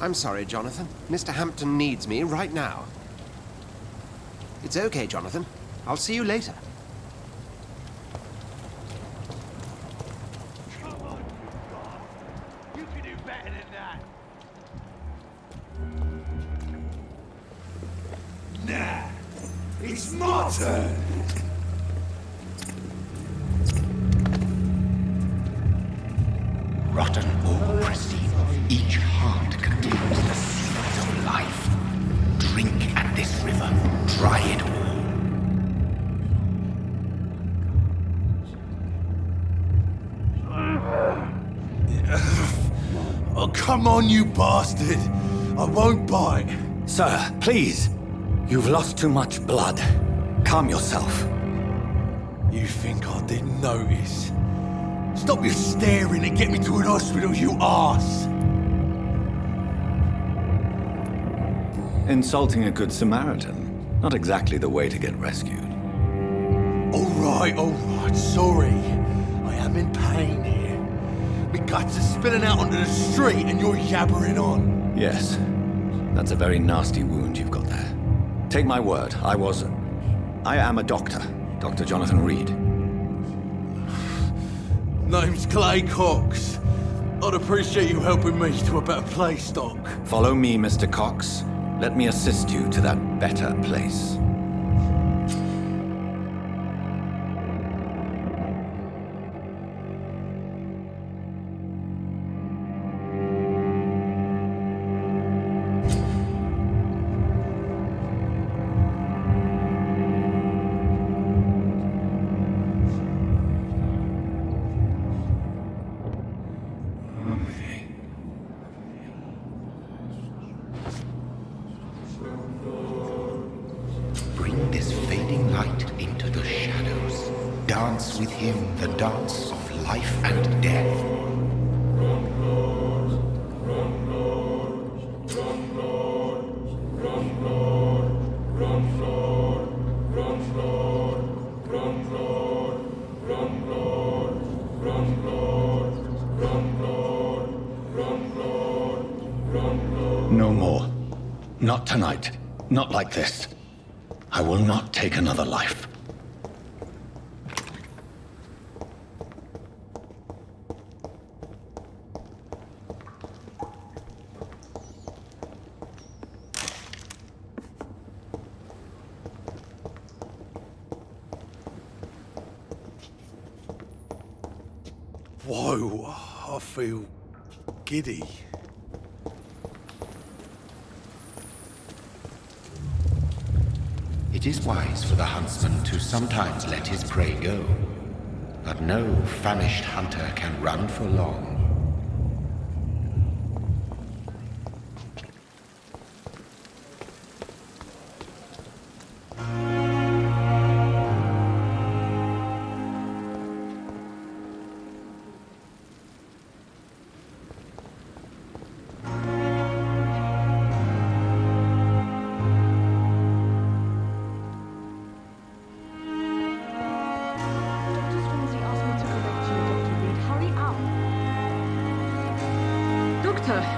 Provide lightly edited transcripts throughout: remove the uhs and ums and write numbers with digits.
I'm sorry, Jonathan. Mr. Hampton needs me right now. It's okay, Jonathan. I'll see you later. Come on, you can do better than that. Nah, it's my turn. Rotten or pristine, each heart contains the seeds of life. Drink at this river, try it all. Oh, come on, you bastard! I won't bite. Sir, please. You've lost too much blood. Calm yourself. You think I didn't notice? Stop your staring and get me to an hospital, you arse! Insulting a good Samaritan. Not exactly the way to get rescued. Alright, sorry. I am in pain here. My guts are spilling out onto the street and you're yabbering on. Yes. That's a very nasty wound you've got there. Take my word, I am a doctor. Dr. Jonathan Reid. Name's Clay Cox. I'd appreciate you helping me to a better place, Doc. Follow me, Mr. Cox. Let me assist you to that better place. Bring this fading light into the shadows. Dance with him the dance of life and death. No more. Not tonight. Not like this. I will not take another life. Whoa, I feel giddy. It is wise for the huntsman to sometimes let his prey go, but no famished hunter can run for long.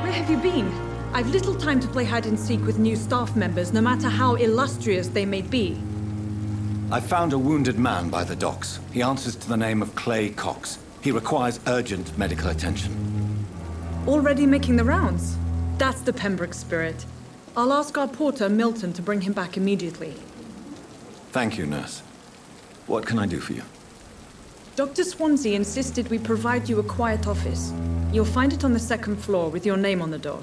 Where have you been? I've little time to play hide-and-seek with new staff members, no matter how illustrious they may be. I found a wounded man by the docks. He answers to the name of Clay Cox. He requires urgent medical attention. Already making the rounds? That's the Pembroke spirit. I'll ask our porter, Milton, to bring him back immediately. Thank you, nurse. What can I do for you? Dr. Swansea insisted we provide you a quiet office. You'll find it on the second floor with your name on the door.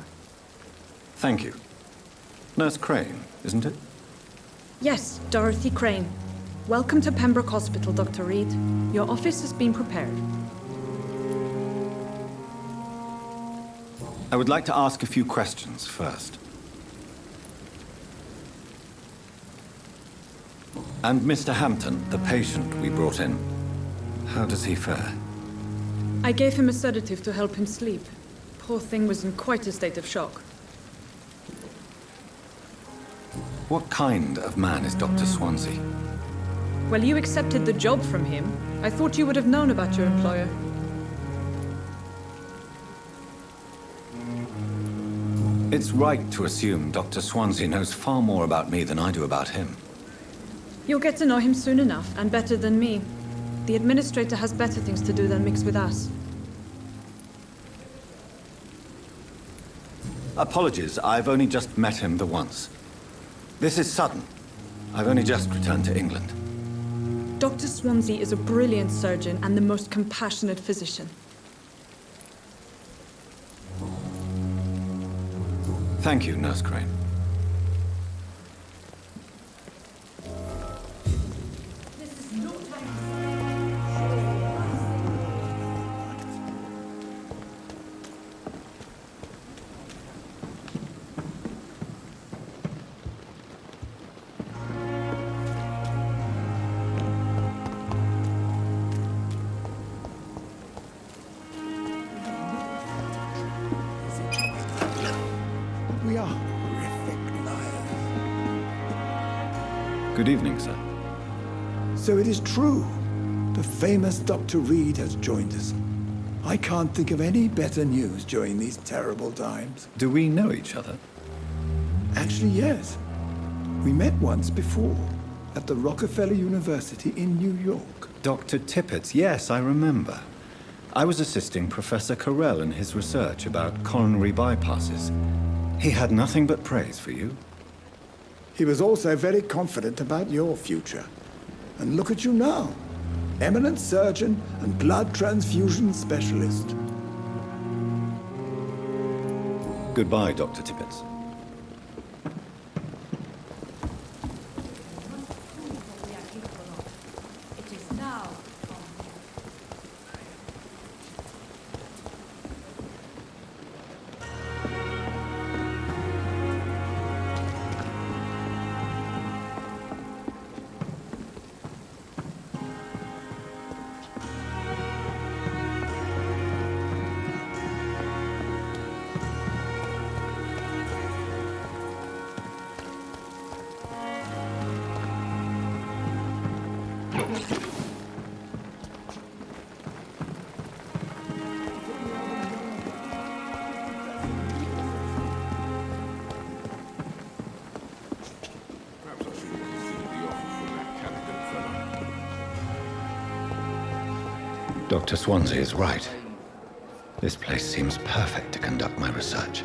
Thank you. Nurse Crane, isn't it? Yes, Dorothy Crane. Welcome to Pembroke Hospital, Dr. Reid. Your office has been prepared. I would like to ask a few questions first. And Mr. Hampton, the patient we brought in, how does he fare? I gave him a sedative to help him sleep. Poor thing was in quite a state of shock. What kind of man is Dr. Swansea? Well, you accepted the job from him. I thought you would have known about your employer. It's right to assume Dr. Swansea knows far more about me than I do about him. You'll get to know him soon enough, and better than me. The administrator has better things to do than mix with us. Apologies, I've only just met him the once. This is sudden. I've only just returned to England. Dr. Swansea is a brilliant surgeon and the most compassionate physician. Thank you, Nurse Crane. We are horrific liars. Good evening, sir. So it is true. The famous Dr. Reid has joined us. I can't think of any better news during these terrible times. Do we know each other? Actually, yes. We met once before, at the Rockefeller University in New York. Dr. Tippets, yes, I remember. I was assisting Professor Carell in his research about coronary bypasses. He had nothing but praise for you. He was also very confident about your future. And look at you now. Eminent surgeon and blood transfusion specialist. Goodbye, Dr. Tippets. Dr. Swansea is right. This place seems perfect to conduct my research.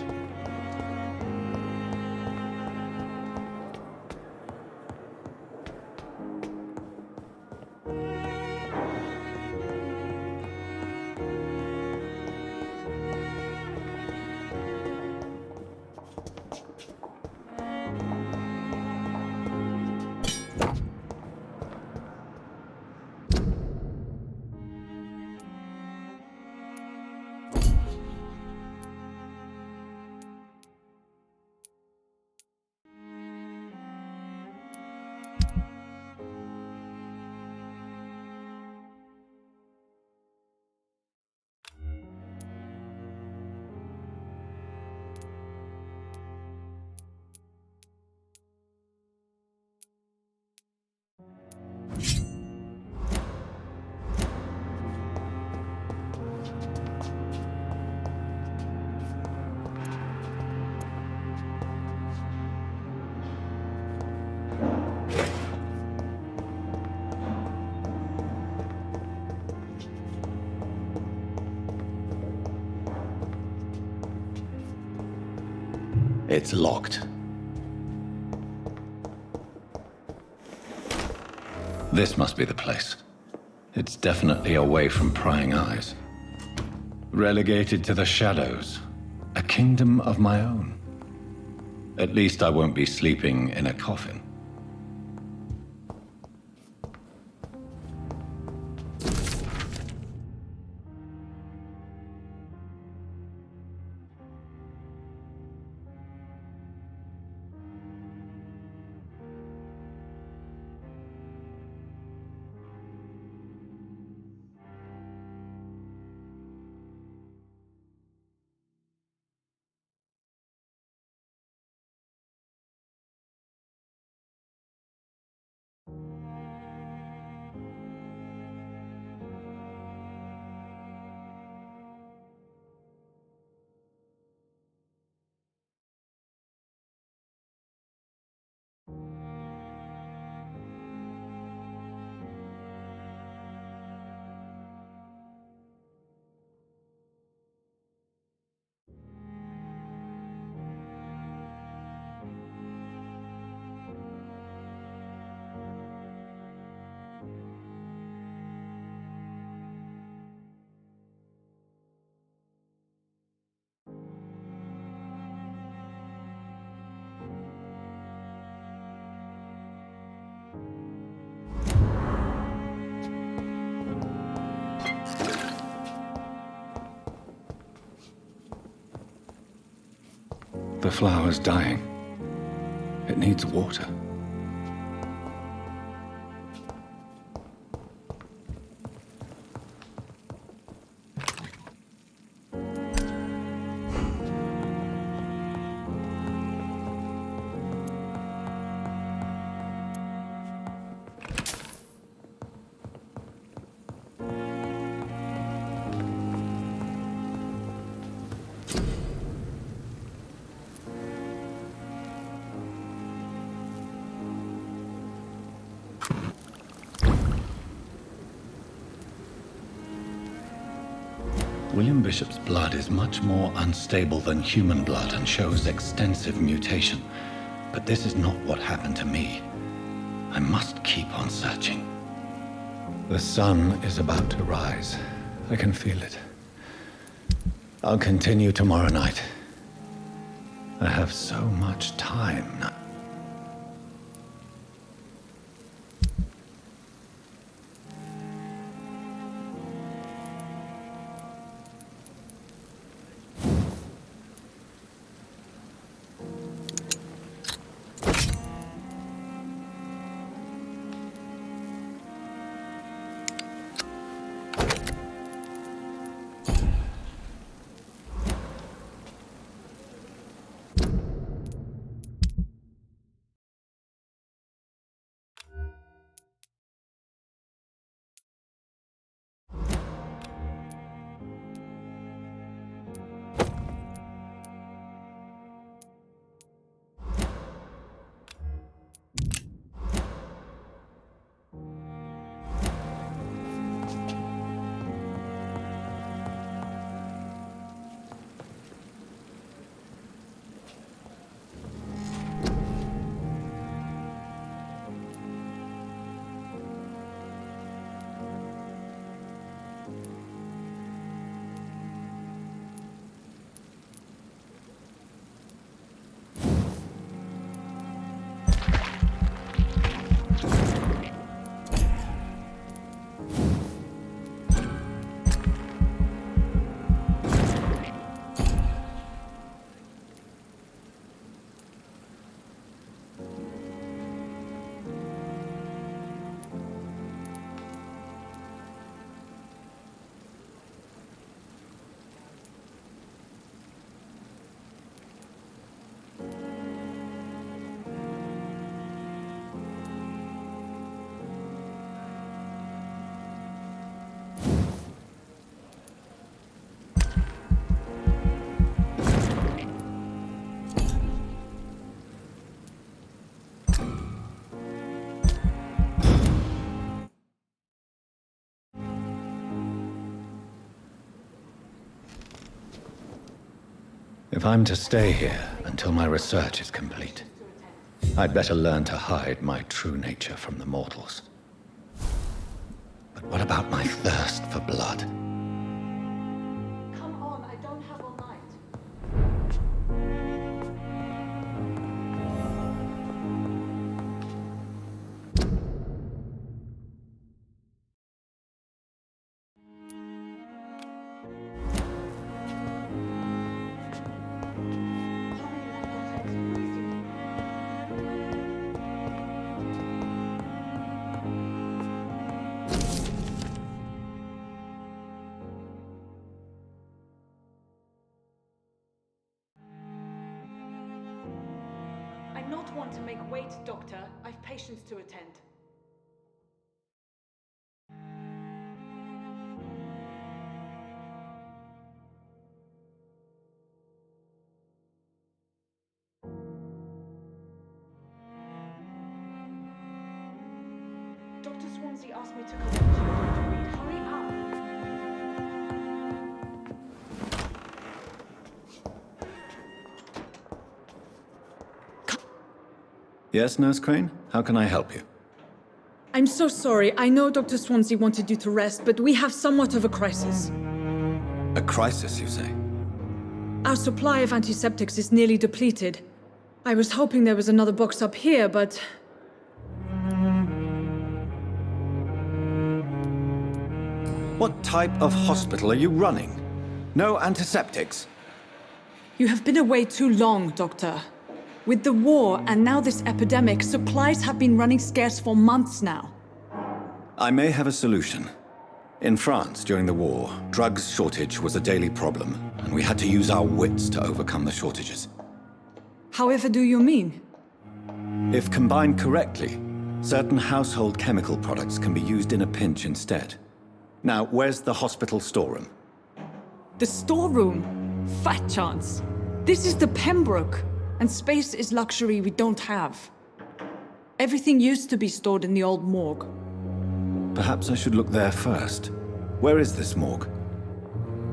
It's locked. This must be the place. It's definitely away from prying eyes. Relegated to the shadows. A kingdom of my own. At least I won't be sleeping in a coffin. The flower's dying. It needs water. William Bishop's blood is much more unstable than human blood and shows extensive mutation. But this is not what happened to me. I must keep on searching. The sun is about to rise. I can feel it. I'll continue tomorrow night. I have so much time now. If I'm to stay here until my research is complete, I'd better learn to hide my true nature from the mortals. But what about my thirst for blood? Come on, I don't have all night. I not want to make wait, Doctor. I've patients to attend. Dr. Swansea asked me to come to you, Dr. Reid. Hurry up! Yes, Nurse Crane? How can I help you? I'm so sorry. I know Dr. Swansea wanted you to rest, but we have somewhat of a crisis. A crisis, you say? Our supply of antiseptics is nearly depleted. I was hoping there was another box up here, but... What type of hospital are you running? No antiseptics? You have been away too long, Doctor. With the war and now this epidemic, supplies have been running scarce for months now. I may have a solution. In France, during the war, drugs shortage was a daily problem, and we had to use our wits to overcome the shortages. However do you mean? If combined correctly, certain household chemical products can be used in a pinch instead. Now, where's the hospital storeroom? The storeroom? Fat chance. This is the Pembroke, and space is luxury we don't have. Everything used to be stored in the old morgue. Perhaps I should look there first. Where is this morgue?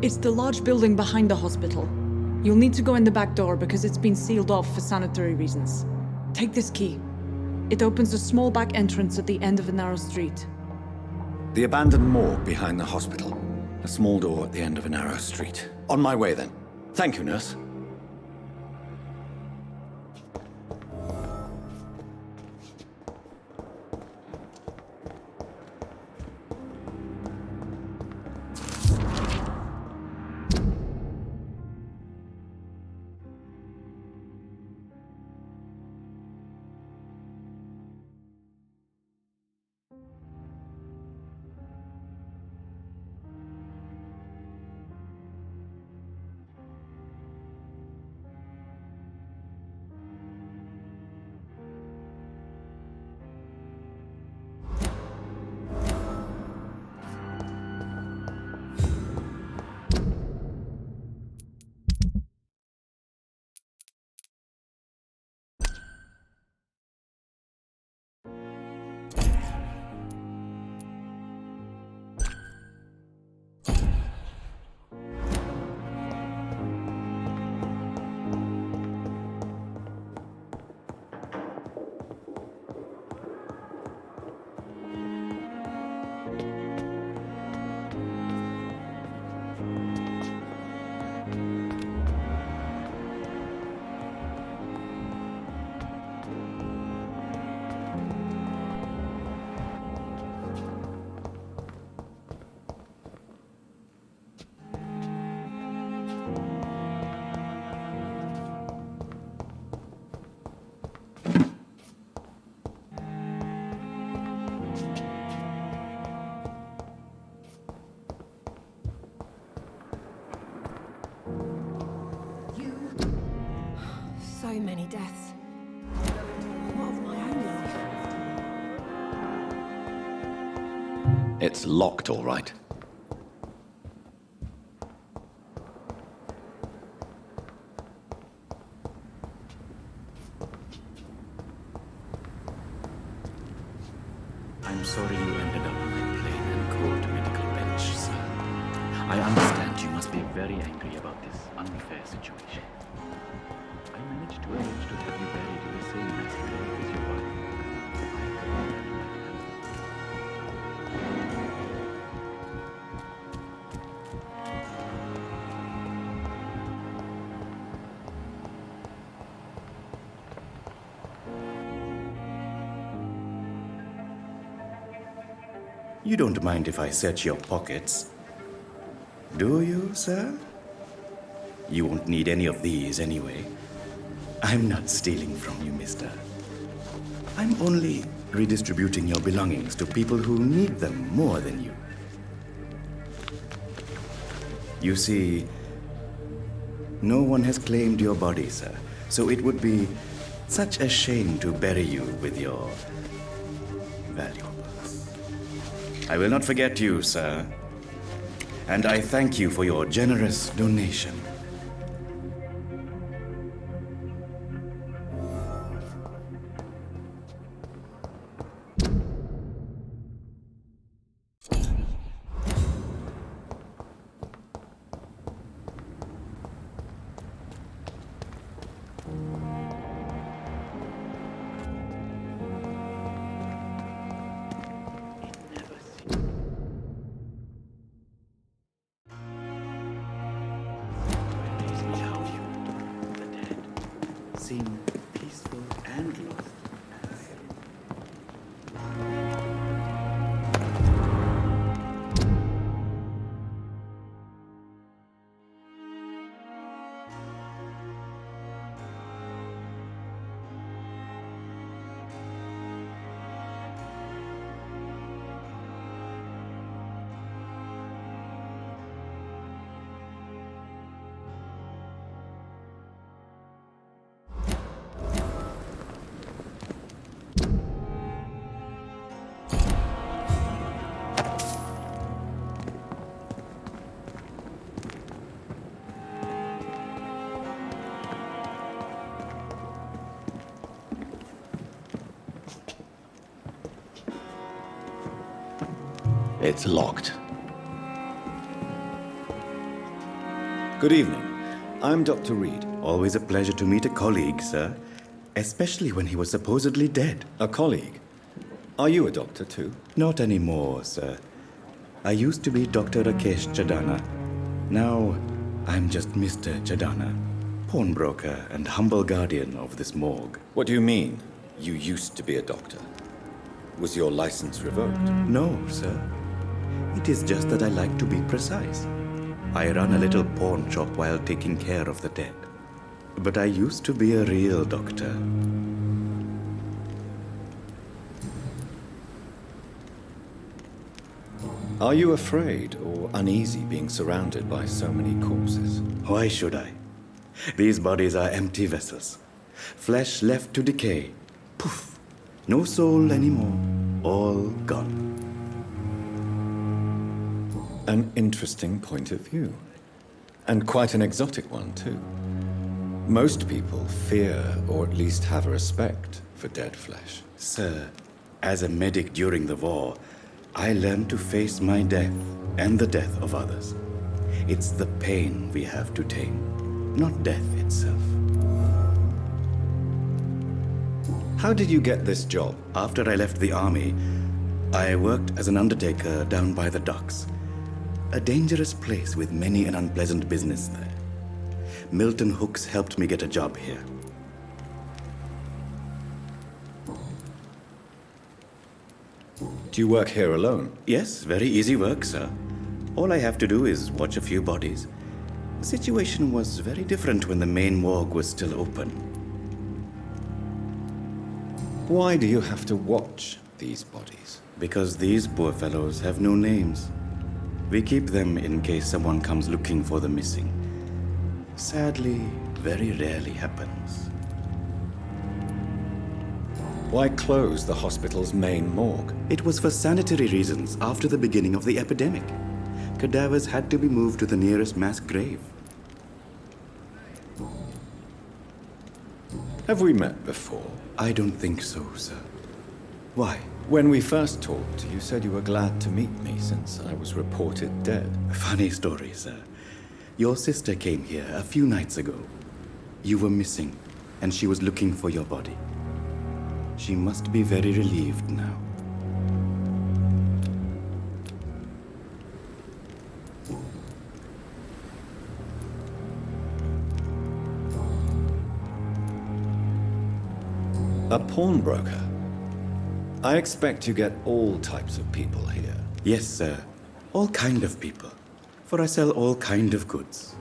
It's the large building behind the hospital. You'll need to go in the back door because it's been sealed off for sanitary reasons. Take this key. It opens a small back entrance at the end of a narrow street. The abandoned morgue behind the hospital. A small door at the end of a narrow street. On my way then. Thank you, nurse. So many deaths. What of my own life? It's locked, all right. I'm sorry you ended up on my plain and cold medical bench, sir. I understand you must be very angry about this unfair situation. I managed to arrange to have you buried in the same mass grave as your wife. You don't mind if I search your pockets, do you, sir? You won't need any of these anyway. I'm not stealing from you, mister. I'm only redistributing your belongings to people who need them more than you. You see, no one has claimed your body, sir, so it would be such a shame to bury you with your valuables. I will not forget you, sir, and I thank you for your generous donation. Seem peaceful and lost. It's locked. Good evening. I'm Dr. Reid. Always a pleasure to meet a colleague, sir. Especially when he was supposedly dead. A colleague? Are you a doctor too? Not anymore, sir. I used to be Dr. Rakesh Chadana. Now, I'm just Mr. Chadana, pawnbroker and humble guardian of this morgue. What do you mean, you used to be a doctor? Was your license revoked? No, sir. It is just that I like to be precise. I run a little pawn shop while taking care of the dead. But I used to be a real doctor. Are you afraid or uneasy being surrounded by so many corpses? Why should I? These bodies are empty vessels. Flesh left to decay. Poof. No soul anymore. All gone. An interesting point of view. And quite an exotic one, too. Most people fear, or at least have a respect, for dead flesh. Sir, as a medic during the war, I learned to face my death and the death of others. It's the pain we have to tame, not death itself. How did you get this job? After I left the army, I worked as an undertaker down by the docks. A dangerous place with many an unpleasant business there. Milton Hooks helped me get a job here. Do you work here alone? Yes, very easy work, sir. All I have to do is watch a few bodies. The situation was very different when the main morgue was still open. Why do you have to watch these bodies? Because these poor fellows have no names. We keep them in case someone comes looking for the missing. Sadly, very rarely happens. Why close the hospital's main morgue? It was for sanitary reasons after the beginning of the epidemic. Cadavers had to be moved to the nearest mass grave. Have we met before? I don't think so, sir. Why? When we first talked, you said you were glad to meet me since I was reported dead. Funny story, sir. Your sister came here a few nights ago. You were missing, and she was looking for your body. She must be very relieved now. A pawnbroker? I expect you get all types of people here. Yes, sir. All kind of people. For I sell all kind of goods.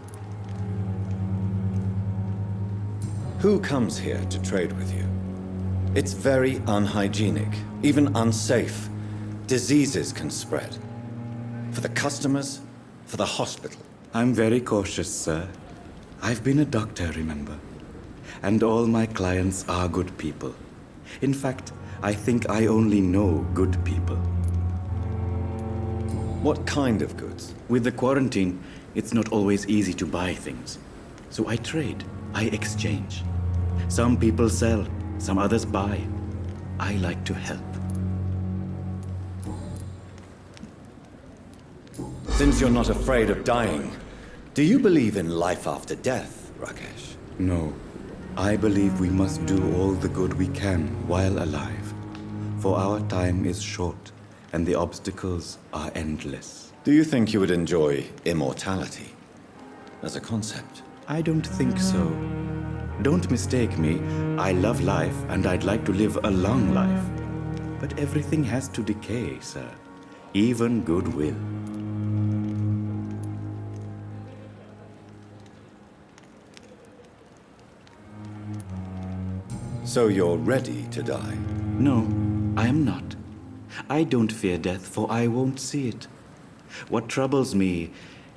Who comes here to trade with you? It's very unhygienic, even unsafe. Diseases can spread. For the customers, for the hospital. I'm very cautious, sir. I've been a doctor, remember? And all my clients are good people. In fact, I think I only know good people. What kind of goods? With the quarantine, it's not always easy to buy things. So I trade, I exchange. Some people sell, some others buy. I like to help. Since you're not afraid of dying, do you believe in life after death, Rakesh? No. I believe we must do all the good we can while alive. For our time is short, and the obstacles are endless. Do you think you would enjoy immortality as a concept? I don't think so. Don't mistake me. I love life, and I'd like to live a long life. But everything has to decay, sir. Even goodwill. So you're ready to die? No, I am not. I don't fear death, for I won't see it. What troubles me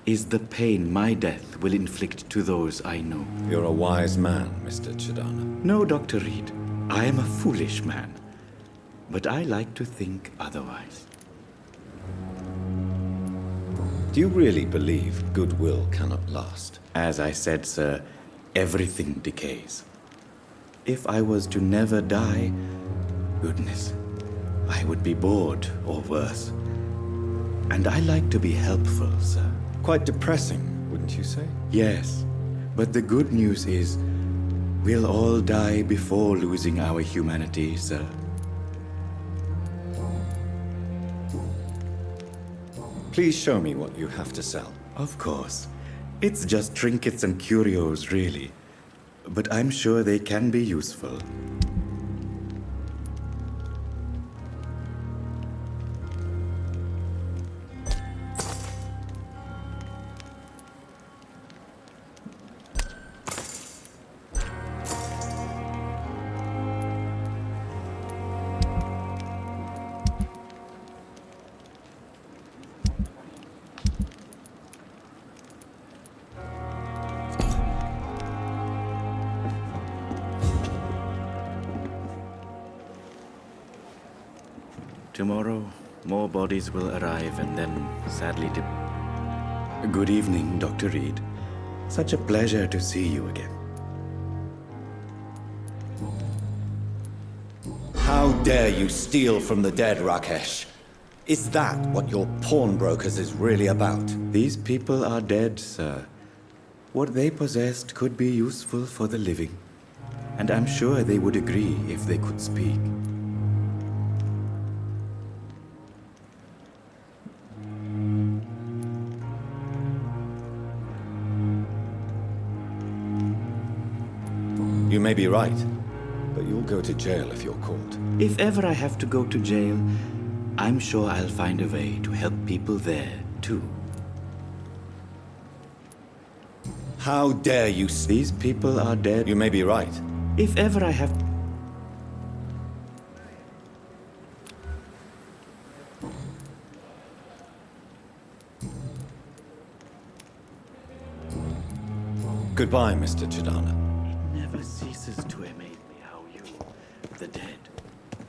is the pain my death will inflict to those I know. You're a wise man, Mr. Chadana. No, Dr. Reid. I am a foolish man. But I like to think otherwise. Do you really believe goodwill cannot last? As I said, sir, everything decays. If I was to never die, goodness, I would be bored or worse. And I like to be helpful, sir. Quite depressing, wouldn't you say? Yes, but the good news is we'll all die before losing our humanity, sir. Please show me what you have to sell. Of course. It's just trinkets and curios, really. But I'm sure they can be useful. Tomorrow, more bodies will arrive and then, sadly, Good evening, Dr. Reid. Such a pleasure to see you again. How dare you steal from the dead, Rakesh? Is that what your pawnbrokers is really about? These people are dead, sir. What they possessed could be useful for the living. And I'm sure they would agree if they could speak. You may be right, but you'll go to jail if you're caught. If ever I have to go to jail, I'm sure I'll find a way to help people there, too. How dare you? These people are dead. You may be right. If ever I have... Goodbye, Mr. Chadana. Never ceases to amaze me how you, the dead,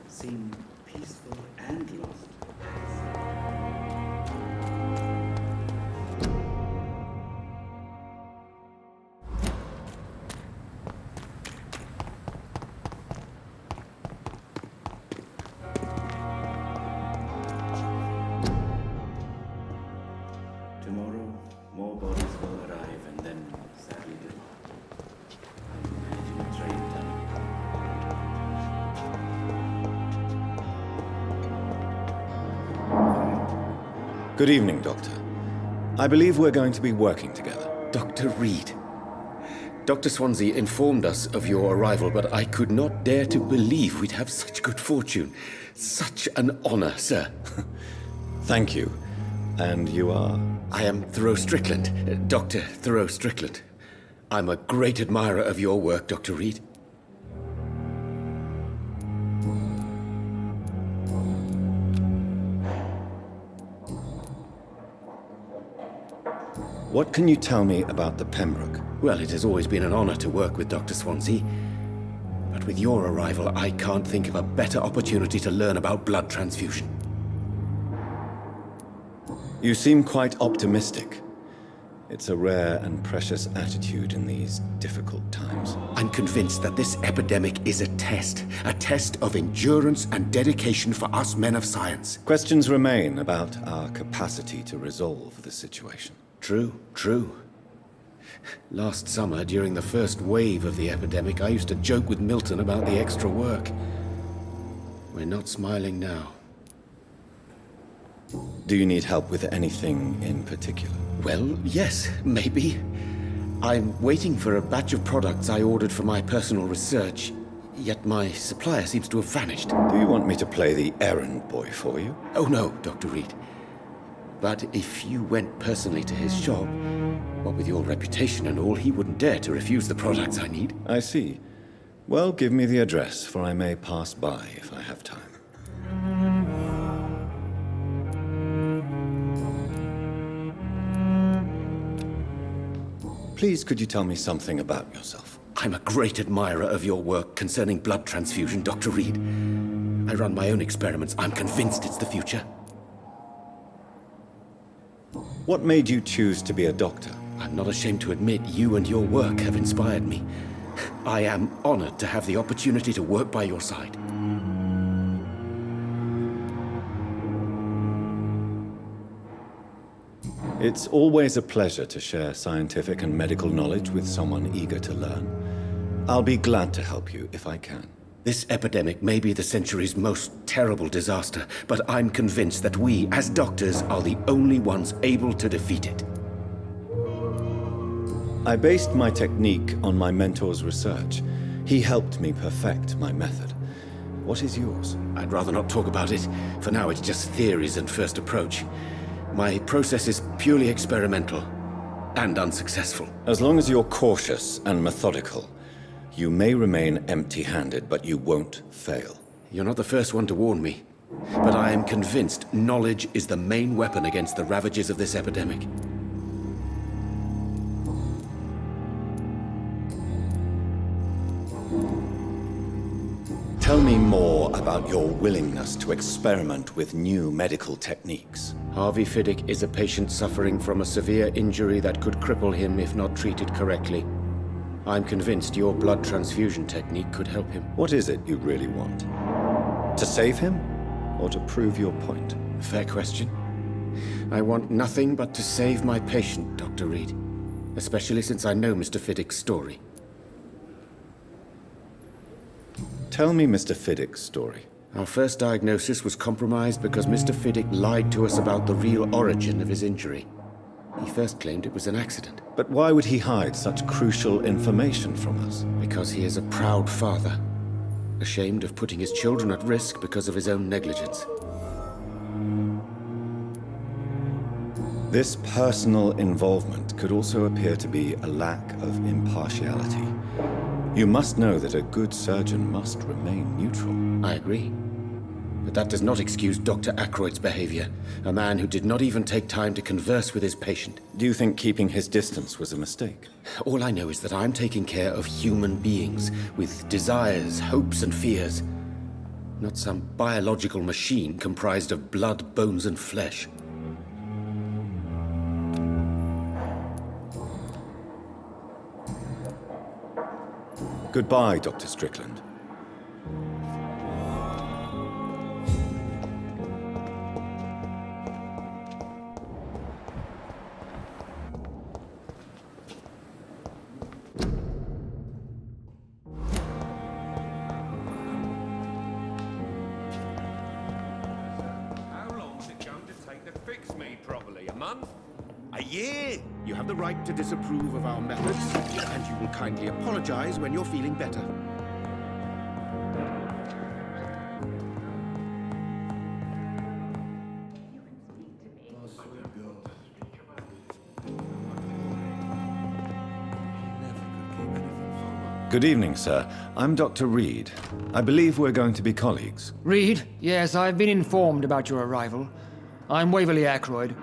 seem peaceful and lost. Tomorrow, more bodies will arrive and then, sadly, Good evening, Doctor. I believe we're going to be working together. Dr. Reid. Dr. Swansea informed us of your arrival, but I could not dare to believe we'd have such good fortune. Such an honor, sir. Thank you. And you are? I am Thoreau Strickland, Dr. Thoreau Strickland. I'm a great admirer of your work, Dr. Reid. What can you tell me about the Pembroke? Well, it has always been an honor to work with Dr. Swansea. But with your arrival, I can't think of a better opportunity to learn about blood transfusion. You seem quite optimistic. It's a rare and precious attitude in these difficult times. I'm convinced that this epidemic is a test of endurance and dedication for us men of science. Questions remain about our capacity to resolve the situation. True. Last summer, during the first wave of the epidemic, I used to joke with Milton about the extra work. We're not smiling now. Do you need help with anything in particular? Well, yes, maybe. I'm waiting for a batch of products I ordered for my personal research, yet my supplier seems to have vanished. Do you want me to play the errand boy for you? Oh no, Dr. Reid. But if you went personally to his shop, what with your reputation and all, he wouldn't dare to refuse the products I need. I see. Well, give me the address, for I may pass by if I have time. Please, could you tell me something about yourself? I'm a great admirer of your work concerning blood transfusion, Dr. Reid. I run my own experiments. I'm convinced it's the future. What made you choose to be a doctor? I'm not ashamed to admit you and your work have inspired me. I am honored to have the opportunity to work by your side. It's always a pleasure to share scientific and medical knowledge with someone eager to learn. I'll be glad to help you if I can. This epidemic may be the century's most terrible disaster, but I'm convinced that we, as doctors, are the only ones able to defeat it. I based my technique on my mentor's research. He helped me perfect my method. What is yours? I'd rather not talk about it. For now, it's just theories and first approach. My process is purely experimental and unsuccessful. As long as you're cautious and methodical, you may remain empty-handed, but you won't fail. You're not the first one to warn me, but I am convinced knowledge is the main weapon against the ravages of this epidemic. Tell me more about your willingness to experiment with new medical techniques. Harvey Fiddick is a patient suffering from a severe injury that could cripple him if not treated correctly. I'm convinced your blood transfusion technique could help him. What is it you really want? To save him, or to prove your point? Fair question. I want nothing but to save my patient, Dr. Reid. Especially since I know Mr. Fiddick's story. Tell me Mr. Fiddick's story. Our first diagnosis was compromised because Mr. Fiddick lied to us about the real origin of his injury. He first claimed it was an accident. But why would he hide such crucial information from us? Because he is a proud father, ashamed of putting his children at risk because of his own negligence. This personal involvement could also appear to be a lack of impartiality. You must know that a good surgeon must remain neutral. I agree. But that does not excuse Dr. Ackroyd's behavior, a man who did not even take time to converse with his patient. Do you think keeping his distance was a mistake? All I know is that I'm taking care of human beings with desires, hopes, and fears. Not some biological machine comprised of blood, bones, and flesh. Goodbye, Dr. Strickland. You have the right to disapprove of our methods, and you will kindly apologize when you're feeling better. Good evening, sir. I'm Dr. Reid. I believe we're going to be colleagues. Reid? Yes, I've been informed about your arrival. I'm Waverly Ackroyd.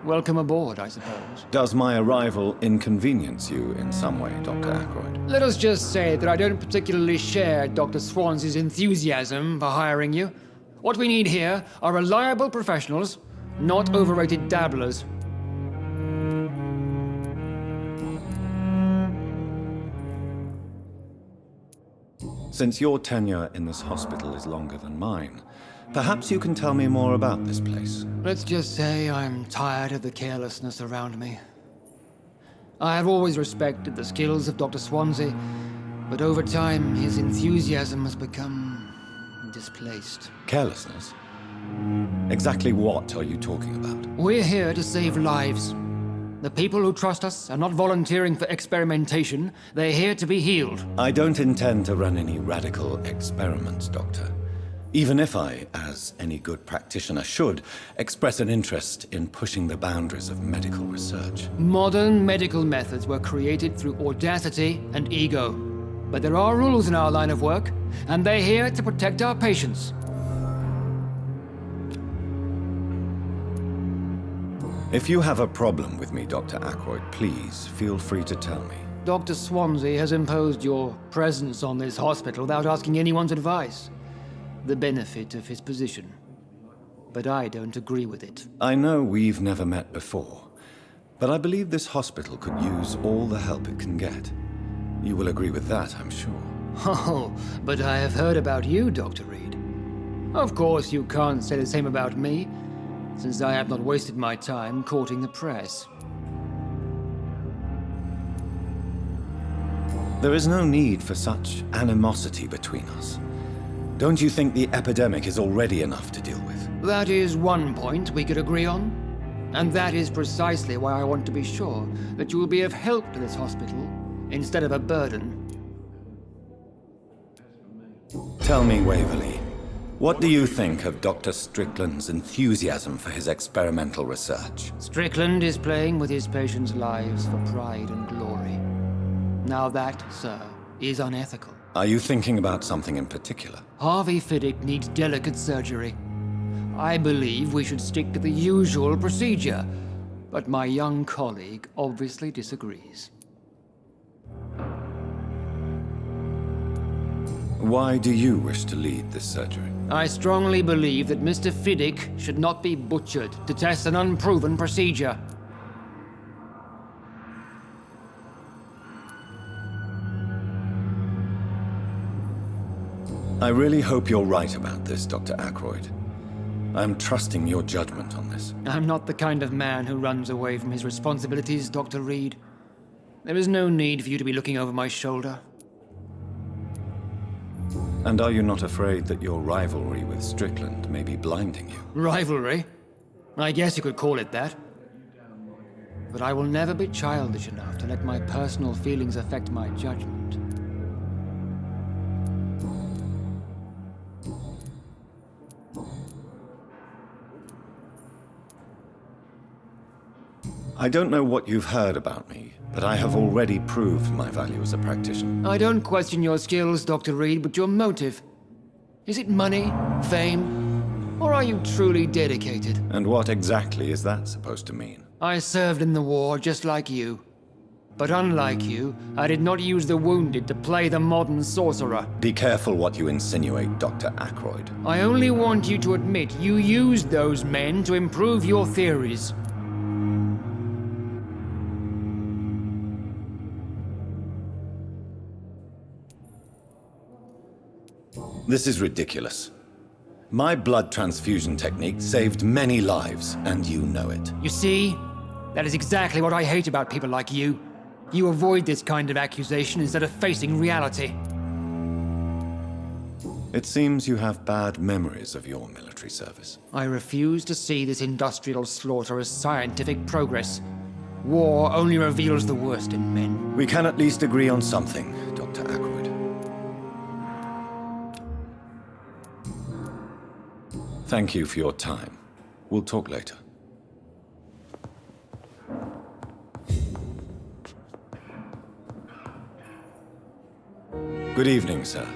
Welcome aboard, I suppose. Does my arrival inconvenience you in some way, Dr. Ackroyd? Let us just say that I don't particularly share Dr. Swansea's enthusiasm for hiring you. What we need here are reliable professionals, not overrated dabblers. Since your tenure in this hospital is longer than mine, perhaps you can tell me more about this place. Let's just say I'm tired of the carelessness around me. I have always respected the skills of Dr. Swansea, but over time his enthusiasm has become displaced. Carelessness? Exactly what are you talking about? We're here to save lives. The people who trust us are not volunteering for experimentation. They're here to be healed. I don't intend to run any radical experiments, Doctor. Even if I, as any good practitioner should, express an interest in pushing the boundaries of medical research. Modern medical methods were created through audacity and ego. But there are rules in our line of work, and they're here to protect our patients. If you have a problem with me, Dr. Ackroyd, please feel free to tell me. Dr. Swansea has imposed your presence on this hospital without asking anyone's advice. The benefit of his position. But I don't agree with it. I know we've never met before, but I believe this hospital could use all the help it can get. You will agree with that, I'm sure. Oh, but I have heard about you, Dr. Reid. Of course, you can't say the same about me. since I have not wasted my time courting the press. There is no need for such animosity between us. Don't you think the epidemic is already enough to deal with? That is one point we could agree on. And that is precisely why I want to be sure that you will be of help to this hospital instead of a burden. Tell me, Waverly, what do you think of Dr. Strickland's enthusiasm for his experimental research? Strickland is playing with his patients' lives for pride and glory. Now that, sir, is unethical. Are you thinking about something in particular? Harvey Fiddick needs delicate surgery. I believe we should stick to the usual procedure, but my young colleague obviously disagrees. Why do you wish to lead this surgery? I strongly believe that Mr. Fiddick should not be butchered to test an unproven procedure. I really hope you're right about this, Dr. Ackroyd. I'm trusting your judgment on this. I'm not the kind of man who runs away from his responsibilities, Dr. Reid. There is no need for you to be looking over my shoulder. And are you not afraid that your rivalry with Strickland may be blinding you? Rivalry? I guess you could call it that. But I will never be childish enough to let my personal feelings affect my judgment. I don't know what you've heard about me, but I have already proved my value as a practitioner. I don't question your skills, Dr. Reid, but your motive. Is it money, fame, or are you truly dedicated? And what exactly is that supposed to mean? I served in the war just like you. But unlike you, I did not use the wounded to play the modern sorcerer. Be careful what you insinuate, Dr. Ackroyd. I only want you to admit you used those men to improve your theories. This is ridiculous. My blood transfusion technique saved many lives, and you know it. You see? That is exactly what I hate about people like you. You avoid this kind of accusation instead of facing reality. It seems you have bad memories of your military service. I refuse to see this industrial slaughter as scientific progress. War only reveals the worst in men. We can at least agree on something, Dr. Ackroyd. Thank you for your time. We'll talk later. Good evening, sir.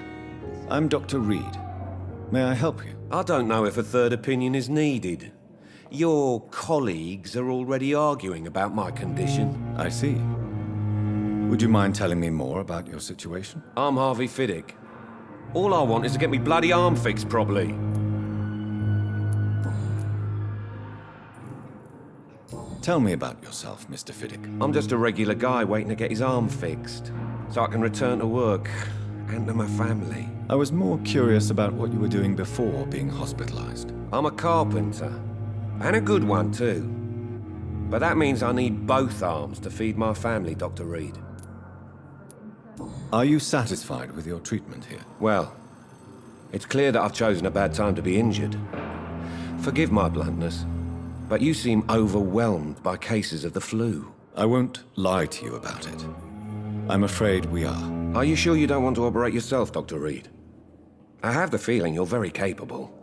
I'm Dr. Reid. May I help you? I don't know if a third opinion is needed. Your colleagues are already arguing about my condition. I see. Would you mind telling me more about your situation? I'm Harvey Fiddick. All I want is to get me bloody arm fixed properly. Tell me about yourself, Mr. Fiddick. I'm just a regular guy waiting to get his arm fixed, so I can return to work and to my family. I was more curious about what you were doing before being hospitalized. I'm a carpenter, and a good one too. But that means I need both arms to feed my family, Dr. Reid. Are you satisfied with your treatment here? Well, it's clear that I've chosen a bad time to be injured. Forgive my bluntness, but you seem overwhelmed by cases of the flu. I won't lie to you about it. I'm afraid we are. Are you sure you don't want to operate yourself, Dr. Reid? I have the feeling you're very capable.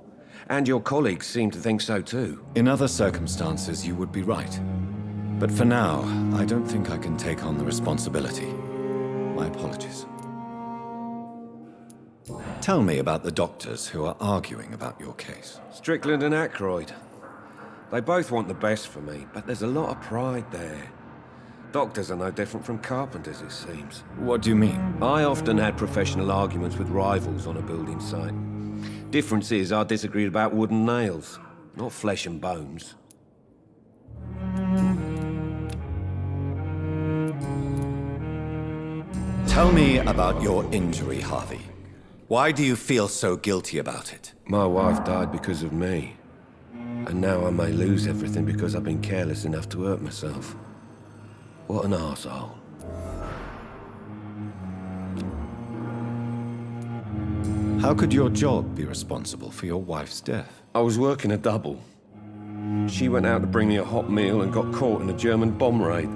And your colleagues seem to think so too. In other circumstances, you would be right. But for now, I don't think I can take on the responsibility. My apologies. Tell me about the doctors who are arguing about your case. Strickland and Ackroyd. They both want the best for me, but there's a lot of pride there. Doctors are no different from carpenters, it seems. What do you mean? I often had professional arguments with rivals on a building site. Difference is, I disagreed about wooden nails, not flesh and bones. Tell me about your injury, Harvey. Why do you feel so guilty about it? My wife died because of me. And now I may lose everything because I've been careless enough to hurt myself. What an arsehole. How could your job be responsible for your wife's death? I was working a double. She went out to bring me a hot meal and got caught in a German bomb raid.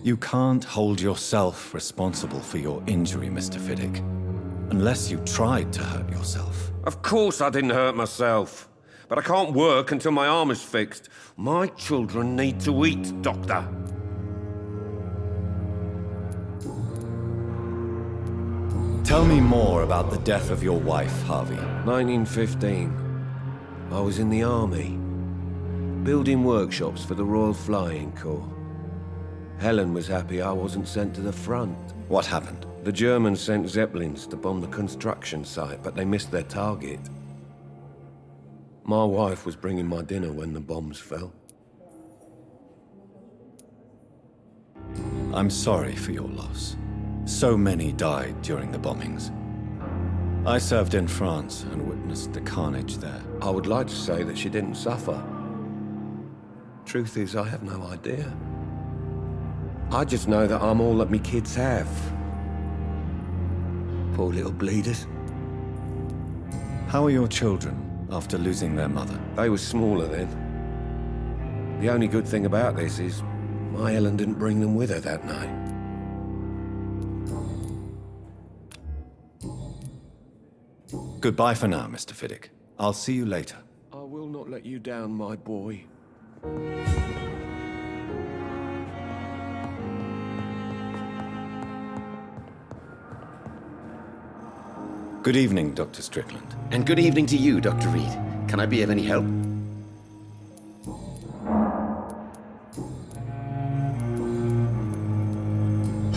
You can't hold yourself responsible for your injury, Mr. Fiddick, unless you tried to hurt yourself. Of course I didn't hurt myself, but I can't work until my arm is fixed. My children need to eat, Doctor. Tell me more about the death of your wife, Harvey. 1915. I was in the army, building workshops for the Royal Flying Corps. Helen was happy I wasn't sent to the front. What happened? The Germans sent Zeppelins to bomb the construction site, but they missed their target. My wife was bringing my dinner when the bombs fell. I'm sorry for your loss. So many died during the bombings. I served in France and witnessed the carnage there. I would like to say that she didn't suffer. Truth is, I have no idea. I just know that I'm all that me kids have. Poor little bleeders. How are your children after losing their mother? They were smaller then. The only good thing about this is my Helen didn't bring them with her that night. Goodbye for now, Mr. Fiddick. I'll see you later. I will not let you down, my boy. Good evening, Dr. Strickland. And good evening to you, Dr. Reid. Can I be of any help?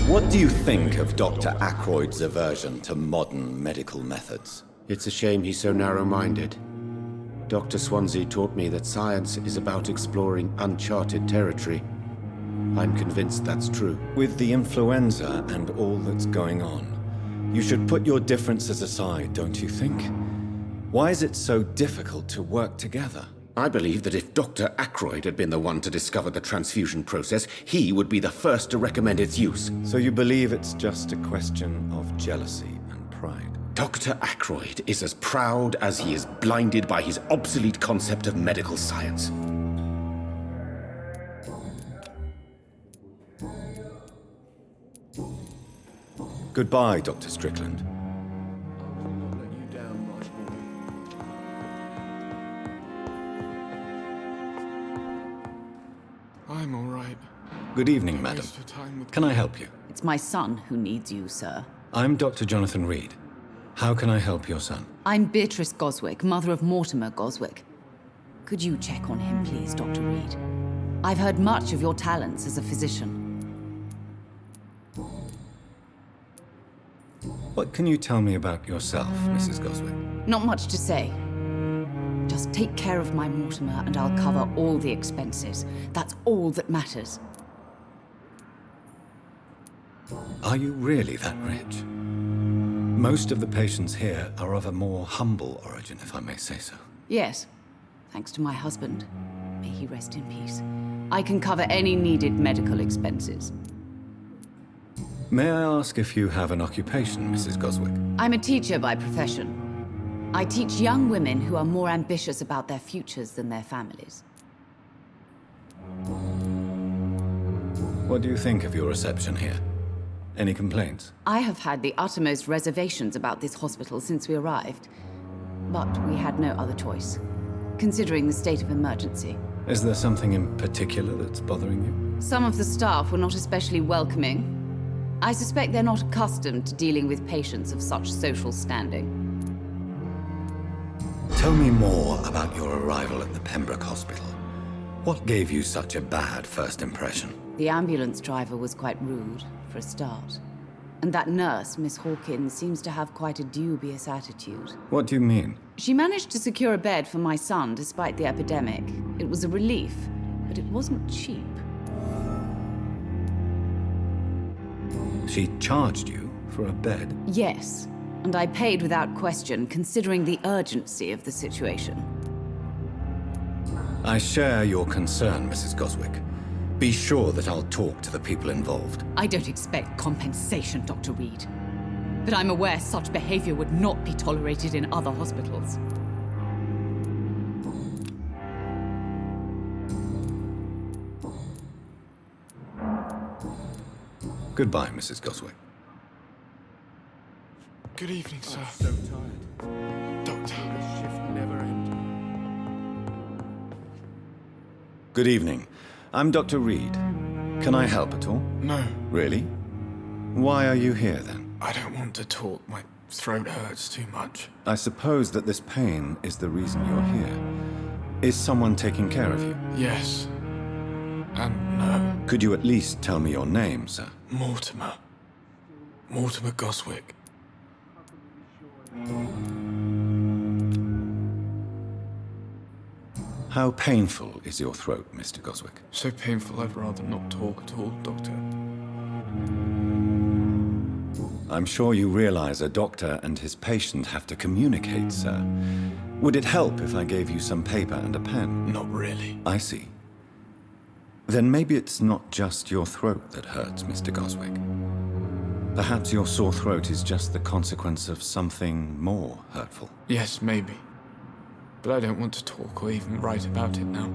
What do you think of Dr. Ackroyd's aversion to modern medical methods? It's a shame he's so narrow-minded. Dr. Swansea taught me that science is about exploring uncharted territory. I'm convinced that's true. With the influenza and all that's going on, you should put your differences aside, don't you think? Why is it so difficult to work together? I believe that if Dr. Ackroyd had been the one to discover the transfusion process, he would be the first to recommend its use. So you believe it's just a question of jealousy and pride? Dr. Ackroyd is as proud as he is blinded by his obsolete concept of medical science. Goodbye, Dr. Strickland. I will not let you down, my boy. I'm all right. Good evening, madam. Can I help you? It's my son who needs you, sir. I'm Dr. Jonathan Reid. How can I help your son? I'm Beatrice Goswick, mother of Mortimer Goswick. Could you check on him, please, Dr. Reid? I've heard much of your talents as a physician. What can you tell me about yourself, Mrs. Goswick? Not much to say. Just take care of my Mortimer and I'll cover all the expenses. That's all that matters. Are you really that rich? Most of the patients here are of a more humble origin, if I may say so. Yes, thanks to my husband. May he rest in peace. I can cover any needed medical expenses. May I ask if you have an occupation, Mrs. Goswick? I'm a teacher by profession. I teach young women who are more ambitious about their futures than their families. What do you think of your reception here? Any complaints? I have had the uttermost reservations about this hospital since we arrived. But we had no other choice, considering the state of emergency. Is there something in particular that's bothering you? Some of the staff were not especially welcoming. I suspect they're not accustomed to dealing with patients of such social standing. Tell me more about your arrival at the Pembroke Hospital. What gave you such a bad first impression? The ambulance driver was quite rude, for a start. And that nurse, Miss Hawkins, seems to have quite a dubious attitude. What do you mean? She managed to secure a bed for my son despite the epidemic. It was a relief, but it wasn't cheap. She charged you for a bed? Yes, and I paid without question, considering the urgency of the situation. I share your concern, Mrs. Goswick. Be sure that I'll talk to the people involved. I don't expect compensation, Dr. Reid. But I'm aware such behavior would not be tolerated in other hospitals. Goodbye, Mrs. Goswick. Good evening, sir. I'm so tired. Doctor. This shift never ends. Good evening. I'm Dr. Reid. Can I help at all? No. Really? Why are you here, then? I don't want to talk. My throat hurts too much. I suppose that this pain is the reason you're here. Is someone taking care of you? Yes. And no. Could you at least tell me your name, sir? Mortimer. Mortimer Goswick. How painful is your throat, Mr. Goswick? So painful I'd rather not talk at all, Doctor. I'm sure you realize a doctor and his patient have to communicate, sir. Would it help if I gave you some paper and a pen? Not really. I see. Then maybe it's not just your throat that hurts, Mr. Goswick. Perhaps your sore throat is just the consequence of something more hurtful. Yes, maybe. But I don't want to talk or even write about it now.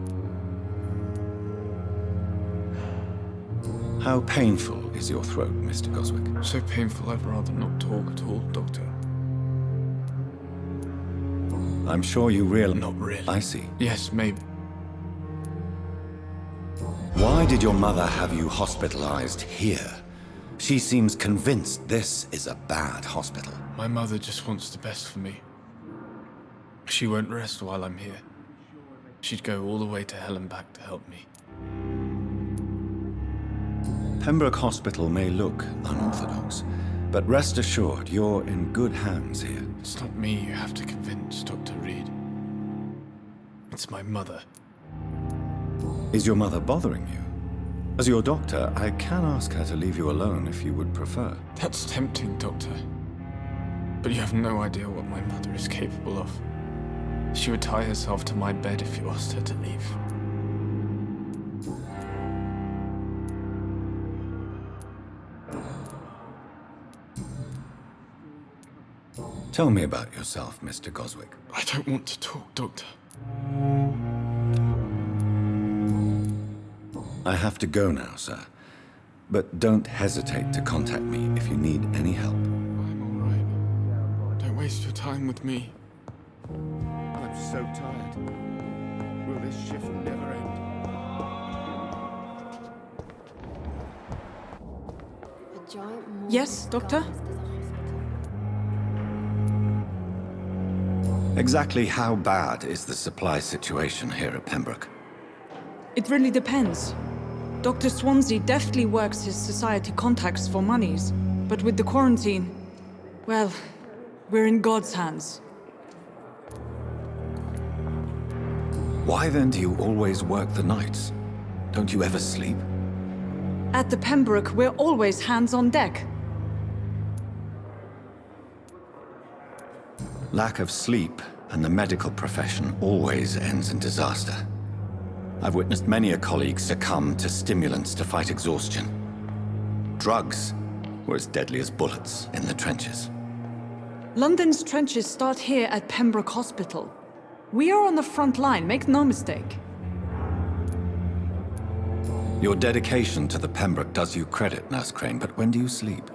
How painful is your throat, Mr. Goswick? So painful I'd rather not talk at all, Doctor. I'm sure you realize... Not really. I see. Yes, maybe. Why did your mother have you hospitalized here? She seems convinced this is a bad hospital. My mother just wants the best for me. She won't rest while I'm here. She'd go all the way to hell and back to help me. Pembroke Hospital may look unorthodox, but rest assured you're in good hands here. It's not me you have to convince, Dr. Reid. It's my mother. Is your mother bothering you? As your doctor, I can ask her to leave you alone if you would prefer. That's tempting, Doctor. But you have no idea what my mother is capable of. She would tie herself to my bed if you asked her to leave. Tell me about yourself, Mr. Goswick. I don't want to talk, Doctor. I have to go now, sir. But don't hesitate to contact me if you need any help. I'm all right. Don't waste your time with me. I'm so tired. Will this shift never end? Yes, Doctor? Exactly how bad is the supply situation here at Pembroke? It really depends. Dr. Swansea deftly works his society contacts for monies, but with the quarantine, well, we're in God's hands. Why then do you always work the nights? Don't you ever sleep? At the Pembroke, we're always hands on deck. Lack of sleep and the medical profession always ends in disaster. I've witnessed many a colleague succumb to stimulants to fight exhaustion. Drugs were as deadly as bullets in the trenches. London's trenches start here at Pembroke Hospital. We are on the front line, make no mistake. Your dedication to the Pembroke does you credit, Nurse Crane, but when do you sleep?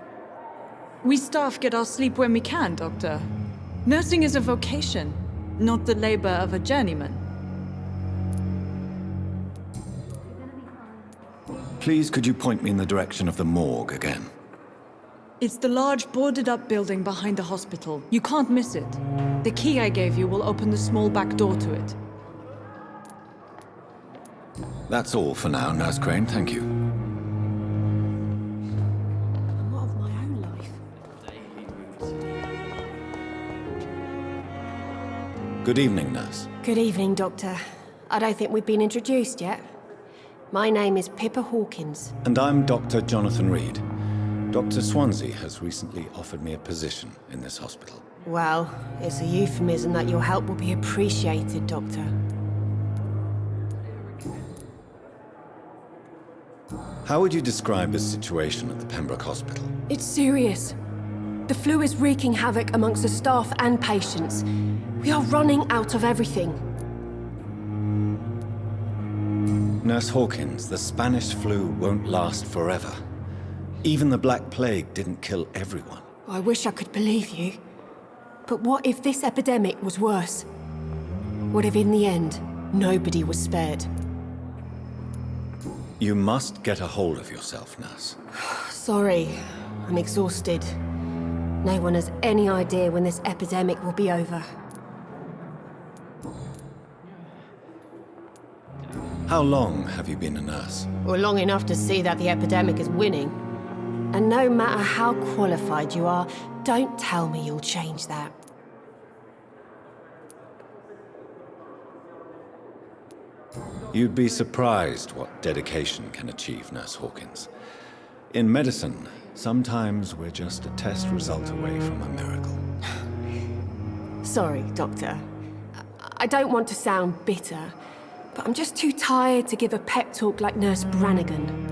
We staff get our sleep when we can, Doctor. Nursing is a vocation, not the labor of a journeyman. Please, could you point me in the direction of the morgue again? It's the large boarded-up building behind the hospital. You can't miss it. The key I gave you will open the small back door to it. That's all for now, Nurse Crane, thank you. I'm not of my own life. Good evening, Nurse. Good evening, Doctor. I don't think we've been introduced yet. My name is Pippa Hawkins. And I'm Dr. Jonathan Reid. Dr. Swansea has recently offered me a position in this hospital. Well, it's a euphemism that your help will be appreciated, Doctor. How would you describe the situation at the Pembroke Hospital? It's serious. The flu is wreaking havoc amongst the staff and patients. We are running out of everything. Nurse Hawkins, the Spanish flu won't last forever. Even the Black Plague didn't kill everyone. I wish I could believe you. But what if this epidemic was worse? What if in the end, nobody was spared? You must get a hold of yourself, nurse. Sorry, I'm exhausted. No one has any idea when this epidemic will be over. How long have you been a nurse? Well, long enough to see that the epidemic is winning. And no matter how qualified you are, don't tell me you'll change that. You'd be surprised what dedication can achieve, Nurse Hawkins. In medicine, sometimes we're just a test result away from a miracle. Sorry, Doctor. I don't want to sound bitter, but I'm just too tired to give a pep talk like Nurse Branagan.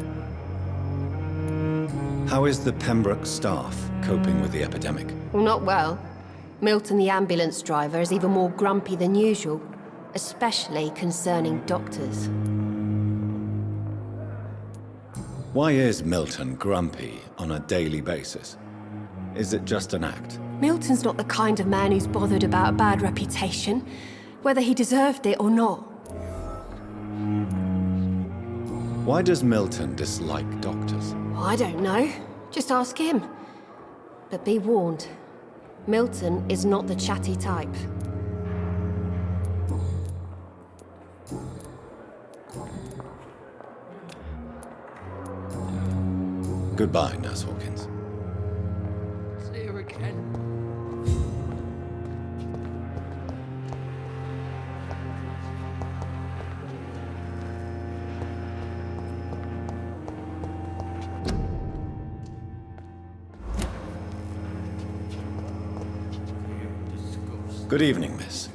How is the Pembroke staff coping with the epidemic? Well, not well. Milton, the ambulance driver, is even more grumpy than usual, especially concerning doctors. Why is Milton grumpy on a daily basis? Is it just an act? Milton's not the kind of man who's bothered about a bad reputation, whether he deserved it or not. Why does Milton dislike doctors? I don't know. Just ask him. But be warned, Milton is not the chatty type. Goodbye, Nurse Hawkins. See you again. Good evening, miss.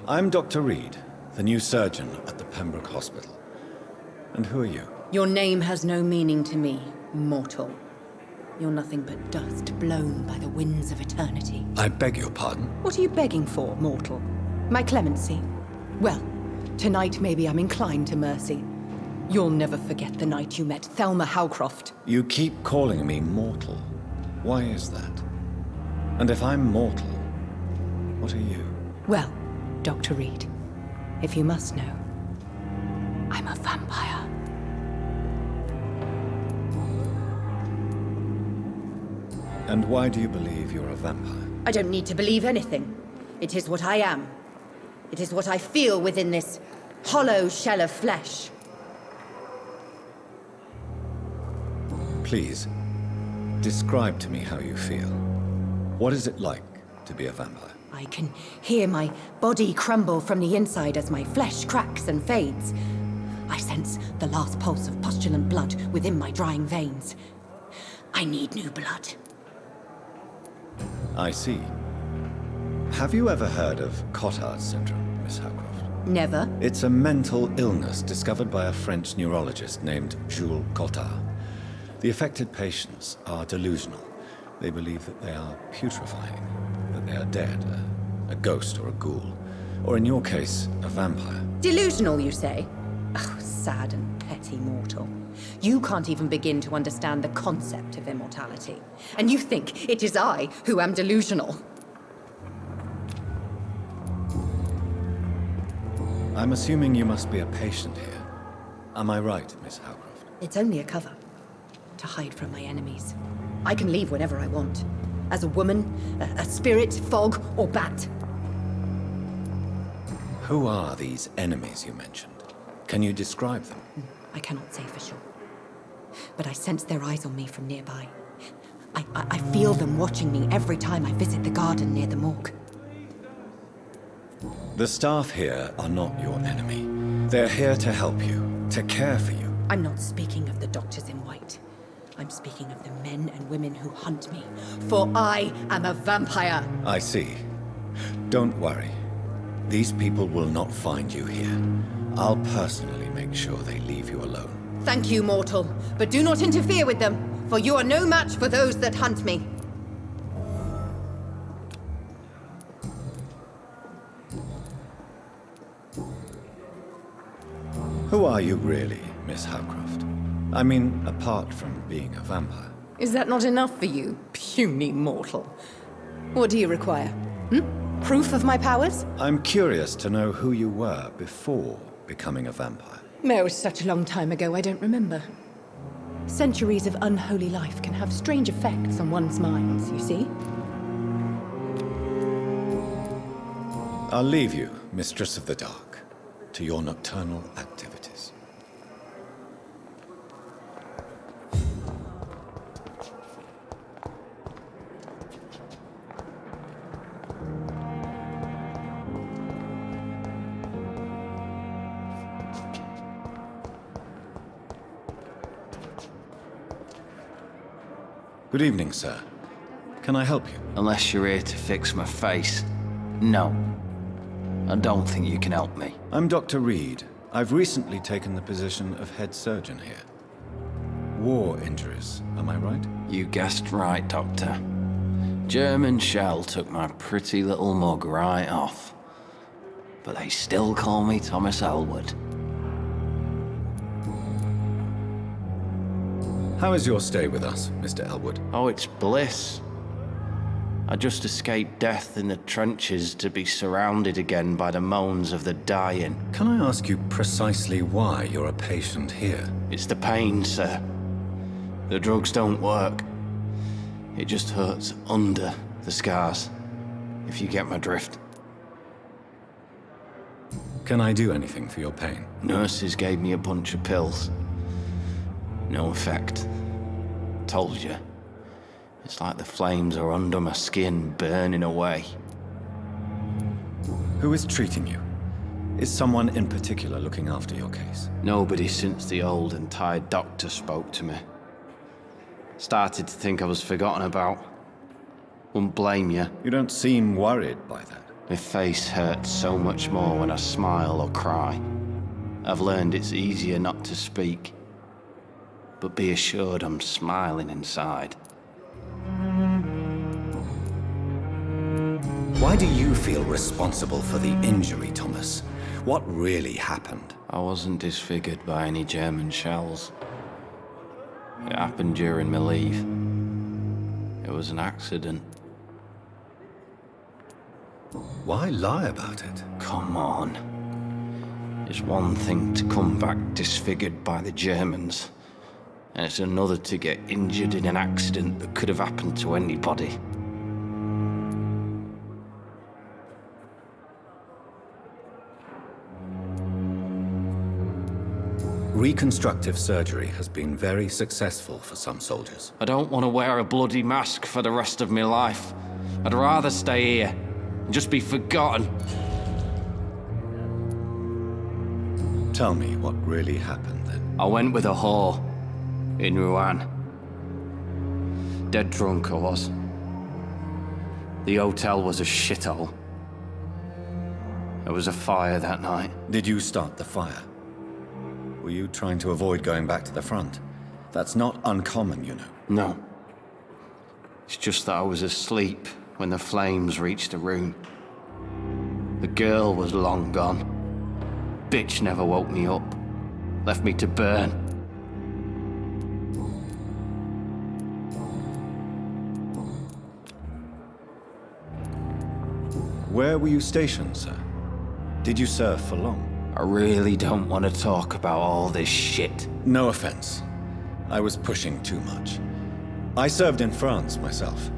I'm Dr. Reid, the new surgeon at the Pembroke Hospital. And who are you? Your name has no meaning to me, mortal. You're nothing but dust blown by the winds of eternity. I beg your pardon? What are you begging for, mortal? My clemency? Well, tonight maybe I'm inclined to mercy. You'll never forget the night you met Thelma Howcroft. You keep calling me mortal. Why is that? And if I'm mortal, what are you? Well, Dr. Reid, if you must know, I'm a vampire. And why do you believe you're a vampire? I don't need to believe anything. It is what I am. It is what I feel within this hollow shell of flesh. Please, describe to me how you feel. What is it like to be a vampire? I can hear my body crumble from the inside as my flesh cracks and fades. I sense the last pulse of postulant blood within my drying veins. I need new blood. I see. Have you ever heard of Cotard's syndrome, Miss Howcroft? Never. It's a mental illness discovered by a French neurologist named Jules Cotard. The affected patients are delusional. They believe that they are putrefying, that they are dead, a ghost or a ghoul, or in your case, a vampire. Delusional, you say? Oh, sad and petty mortal. You can't even begin to understand the concept of immortality. And you think it is I who am delusional. I'm assuming you must be a patient here. Am I right, Miss Howcroft? It's only a cover. To hide from my enemies. I can leave whenever I want. As a woman, a spirit, fog, or bat. Who are these enemies you mentioned? Can you describe them? I cannot say for sure. But I sense their eyes on me from nearby. I feel them watching me every time I visit the garden near the morgue. The staff here are not your enemy. They're here to help you, to care for you. I'm not speaking of the doctors in white. I'm speaking of the men and women who hunt me. For I am a vampire. I see. Don't worry. These people will not find you here. I'll personally make sure they leave you alone. Thank you, mortal, but do not interfere with them, for you are no match for those that hunt me. Who are you really, Miss Howcroft? I mean, apart from being a vampire. Is that not enough for you, puny mortal? What do you require? Proof of my powers? I'm curious to know who you were before becoming a vampire. It was such a long time ago, I don't remember. Centuries of unholy life can have strange effects on one's minds, you see? I'll leave you, Mistress of the Dark, to your nocturnal activities. Good evening, sir. Can I help you? Unless you're here to fix my face. No. I don't think you can help me. I'm Dr. Reid. I've recently taken the position of head surgeon here. War injuries, am I right? You guessed right, Doctor. German shell took my pretty little mug right off. But they still call me Thomas Elwood. How is your stay with us, Mr. Elwood? Oh, it's bliss. I just escaped death in the trenches to be surrounded again by the moans of the dying. Can I ask you precisely why you're a patient here? It's the pain, sir. The drugs don't work. It just hurts under the scars, if you get my drift. Can I do anything for your pain? Nurses gave me a bunch of pills. No effect. Told you. It's like the flames are under my skin, burning away. Who is treating you? Is someone in particular looking after your case? Nobody since the old and tired doctor spoke to me. Started to think I was forgotten about. Wouldn't blame you. You don't seem worried by that. My face hurts so much more when I smile or cry. I've learned it's easier not to speak. But be assured I'm smiling inside. Why do you feel responsible for the injury, Thomas? What really happened? I wasn't disfigured by any German shells. It happened during my leave. It was an accident. Why lie about it? Come on. It's one thing to come back disfigured by the Germans. And it's another to get injured in an accident that could have happened to anybody. Reconstructive surgery has been very successful for some soldiers. I don't want to wear a bloody mask for the rest of my life. I'd rather stay here and just be forgotten. Tell me what really happened then. I went with a whore. In Rouen. Dead drunk I was. The hotel was a shithole. There was a fire that night. Did you start the fire? Were you trying to avoid going back to the front? That's not uncommon, you know. No. It's just that I was asleep when the flames reached the room. The girl was long gone. Bitch never woke me up. Left me to burn. Where were you stationed, sir? Did you serve for long? I really don't want to talk about all this shit. No offense. I was pushing too much. I served in France myself.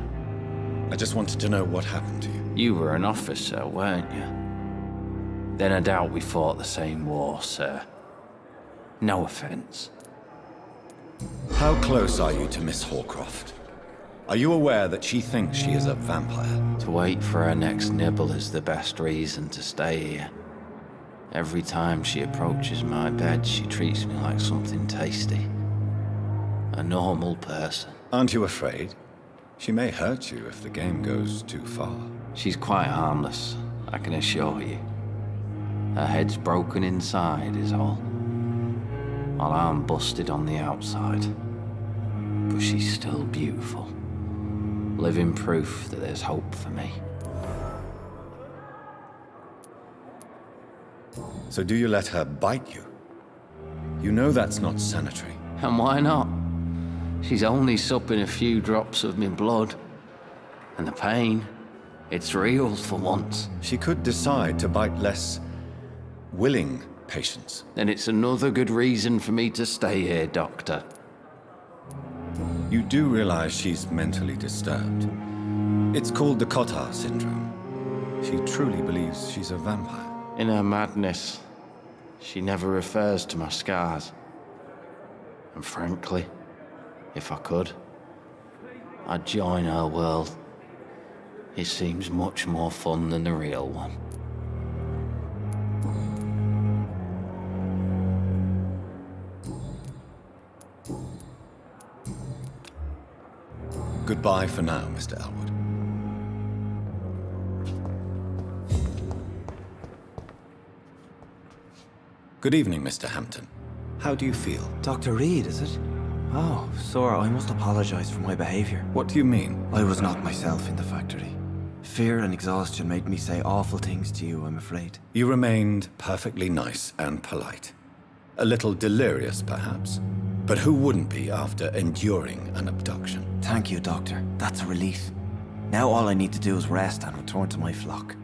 I just wanted to know what happened to you. You were an officer, weren't you? Then I doubt we fought the same war, sir. No offense. How close are you to Miss Hawcroft? Are you aware that she thinks she is a vampire? To wait for her next nibble is the best reason to stay here. Every time she approaches my bed, she treats me like something tasty. A normal person. Aren't you afraid? She may hurt you if the game goes too far. She's quite harmless, I can assure you. Her head's broken inside is all. while I'm busted on the outside. But she's still beautiful. Living proof that there's hope for me. So do you let her bite you? You know that's not sanitary. And why not? She's only supping a few drops of me blood. And the pain, it's real for once. She could decide to bite less willing patients. Then it's another good reason for me to stay here, Doctor. You do realize she's mentally disturbed. It's called the Cotard syndrome. She truly believes she's a vampire. In her madness, she never refers to my scars. And frankly, if I could, I'd join her world. It seems much more fun than the real one. Goodbye for now, Mr. Elwood. Good evening, Mr. Hampton. How do you feel? Dr. Reid, is it? Oh, sir, I must apologize for my behavior. What do you mean? I was not myself in the factory. Fear and exhaustion made me say awful things to you, I'm afraid. You remained perfectly nice and polite. A little delirious, perhaps. But who wouldn't be after enduring an abduction? Thank you, Doctor. That's a relief. Now all I need to do is rest and return to my flock.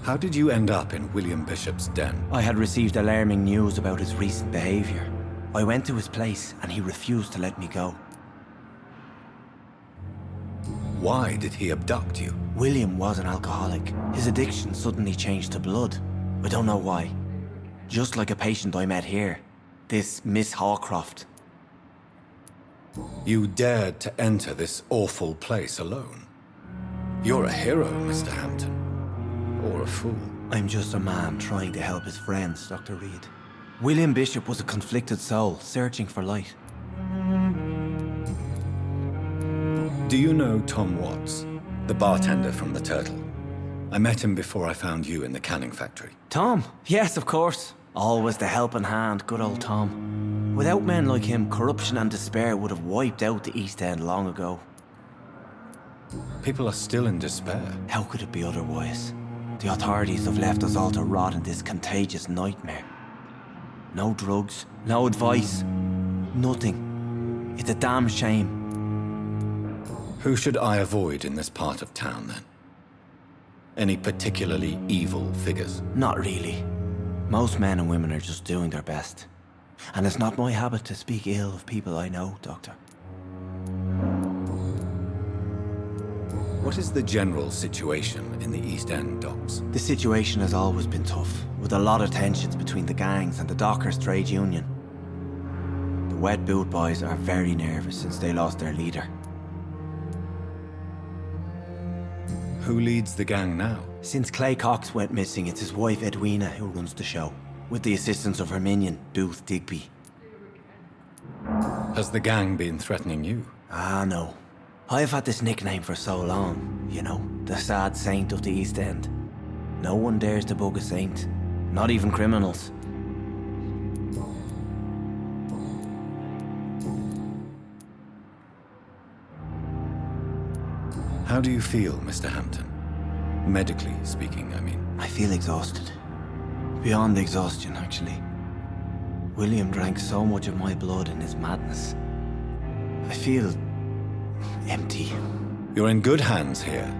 How did you end up in William Bishop's den? I had received alarming news about his recent behavior. I went to his place and he refused to let me go. Why did he abduct you? William was an alcoholic. His addiction suddenly changed to blood. I don't know why. Just like a patient I met here. This Miss Hawcroft. You dared to enter this awful place alone. You're a hero, Mr. Hampton. Or a fool. I'm just a man trying to help his friends, Dr. Reid. William Bishop was a conflicted soul, searching for light. Do you know Tom Watts, the bartender from the Turtle? I met him before I found you in the canning factory. Tom? Yes, of course. Always the helping hand, good old Tom. Without men like him, corruption and despair would have wiped out the East End long ago. People are still in despair. How could it be otherwise? The authorities have left us all to rot in this contagious nightmare. No drugs, no advice, nothing. It's a damn shame. Who should I avoid in this part of town, then? Any particularly evil figures? Not really. Most men and women are just doing their best. And it's not my habit to speak ill of people I know, Doctor. What is the general situation in the East End docks? The situation has always been tough, with a lot of tensions between the gangs and the dockers' trade union. The wet boot boys are very nervous since they lost their leader. Who leads the gang now? Since Clay Cox went missing, it's his wife Edwina who runs the show, with the assistance of her minion, Booth Digby. Has the gang been threatening you? Ah, no. I've had this nickname for so long, you know, the sad saint of the East End. No one dares to bug a saint, not even criminals. How do you feel, Mr. Hampton? Medically speaking, I mean. I feel exhausted. Beyond exhaustion, actually. William drank so much of my blood in his madness. I feel empty. You're in good hands here.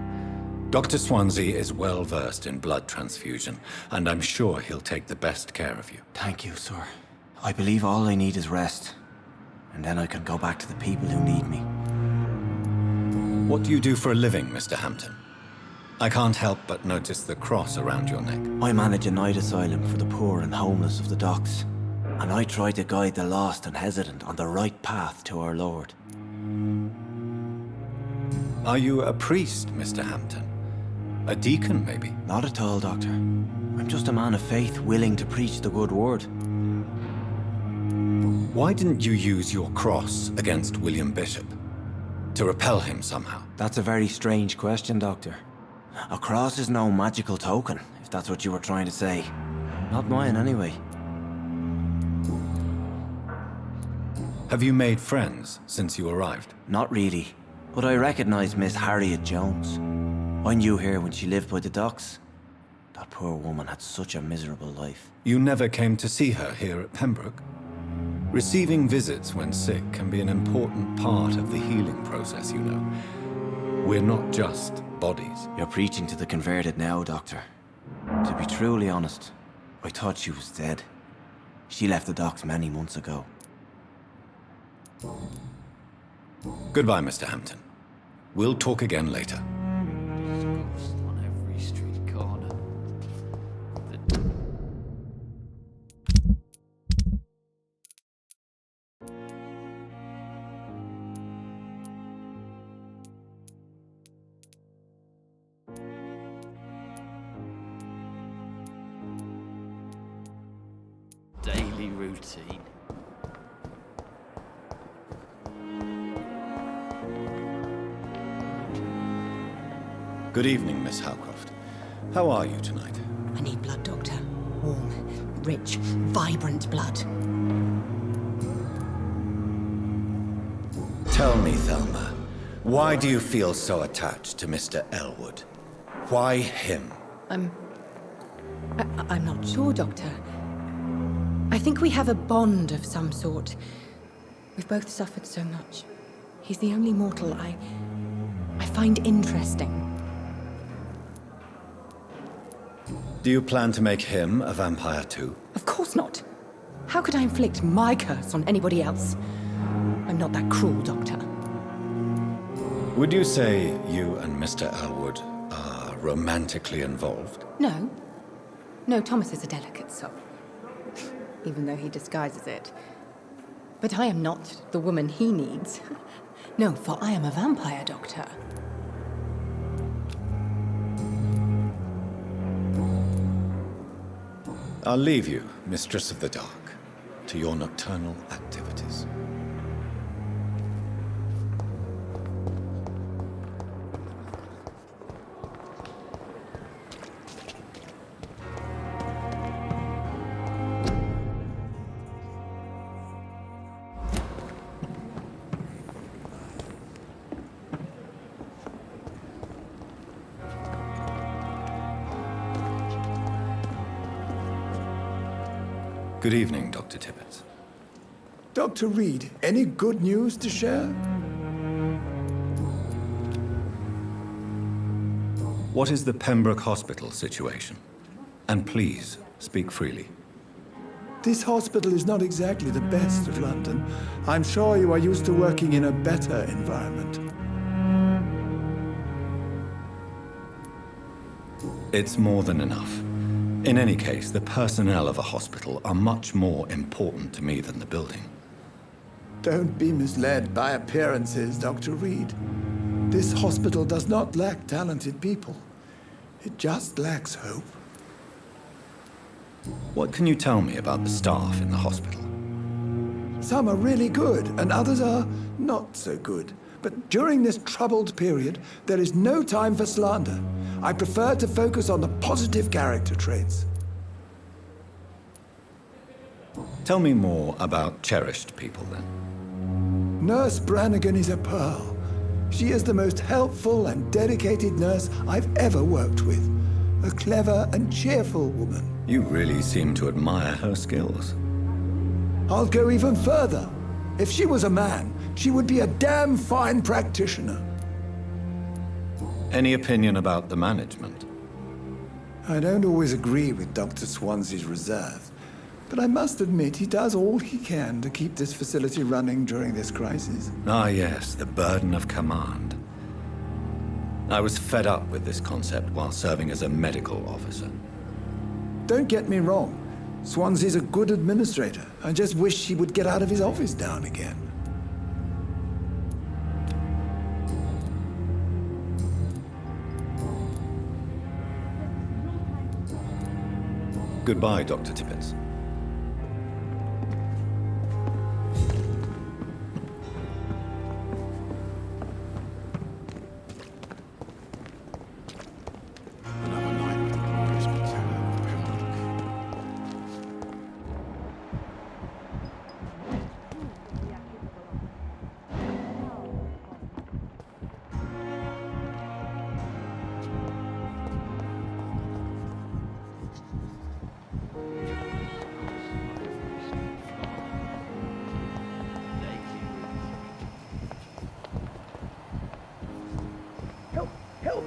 Dr. Swansea is well versed in blood transfusion, and I'm sure he'll take the best care of you. Thank you, sir. I believe all I need is rest. And then I can go back to the people who need me. What do you do for a living, Mr. Hampton? I can't help but notice the cross around your neck. I manage a night asylum for the poor and homeless of the docks. And I try to guide the lost and hesitant on the right path to our Lord. Are you a priest, Mr. Hampton? A deacon, maybe? Not at all, Doctor. I'm just a man of faith willing to preach the good word. Why didn't you use your cross against William Bishop? To repel him somehow? That's a very strange question, Doctor. A cross is no magical token, if that's what you were trying to say. Not mine, anyway. Have you made friends since you arrived? Not really, but I recognize Miss Harriet Jones. I knew her when she lived by the docks. That poor woman had such a miserable life. You never came to see her here at Pembroke? Receiving visits when sick can be an important part of the healing process, you know. We're not just bodies. You're preaching to the converted now, Doctor. To be truly honest, I thought she was dead. She left the docks many months ago. Goodbye, Mr. Hampton. We'll talk again later. On every street corner. Daily routine. Good evening, Miss Howcroft. How are you tonight? I need blood, Doctor. Warm, rich, vibrant blood. Tell me, Thelma, why do you feel so attached to Mr. Elwood? Why him? I'm not sure, Doctor. I think we have a bond of some sort. We've both suffered so much. He's the only mortal I find interesting. Do you plan to make him a vampire too? Of course not. How could I inflict my curse on anybody else? I'm not that cruel, Doctor. Would you say you and Mr. Elwood are romantically involved? No. No, Thomas is a delicate soul. Even though he disguises it. But I am not the woman he needs. No, for I am a vampire, Doctor. I'll leave you, Mistress of the Dark, to your nocturnal activities. Good evening, Dr. Tippets. Dr. Reid, any good news to share? What is the Pembroke Hospital situation? And please, speak freely. This hospital is not exactly the best of London. I'm sure you are used to working in a better environment. It's more than enough. In any case, the personnel of a hospital are much more important to me than the building. Don't be misled by appearances, Dr. Reid. This hospital does not lack talented people. It just lacks hope. What can you tell me about the staff in the hospital? Some are really good, and others are not so good. But during this troubled period, there is no time for slander. I prefer to focus on the positive character traits. Tell me more about cherished people, then. Nurse Branagan is a pearl. She is the most helpful and dedicated nurse I've ever worked with. A clever and cheerful woman. You really seem to admire her skills. I'll go even further. If she was a man, she would be a damn fine practitioner. Any opinion about the management? I don't always agree with Dr. Swansea's reserve, but I must admit he does all he can to keep this facility running during this crisis. Ah, yes, the burden of command. I was fed up with this concept while serving as a medical officer. Don't get me wrong. Swansea's a good administrator. I just wish he would get out of his office now and again. Goodbye, Dr. Tippets.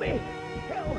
me! Help!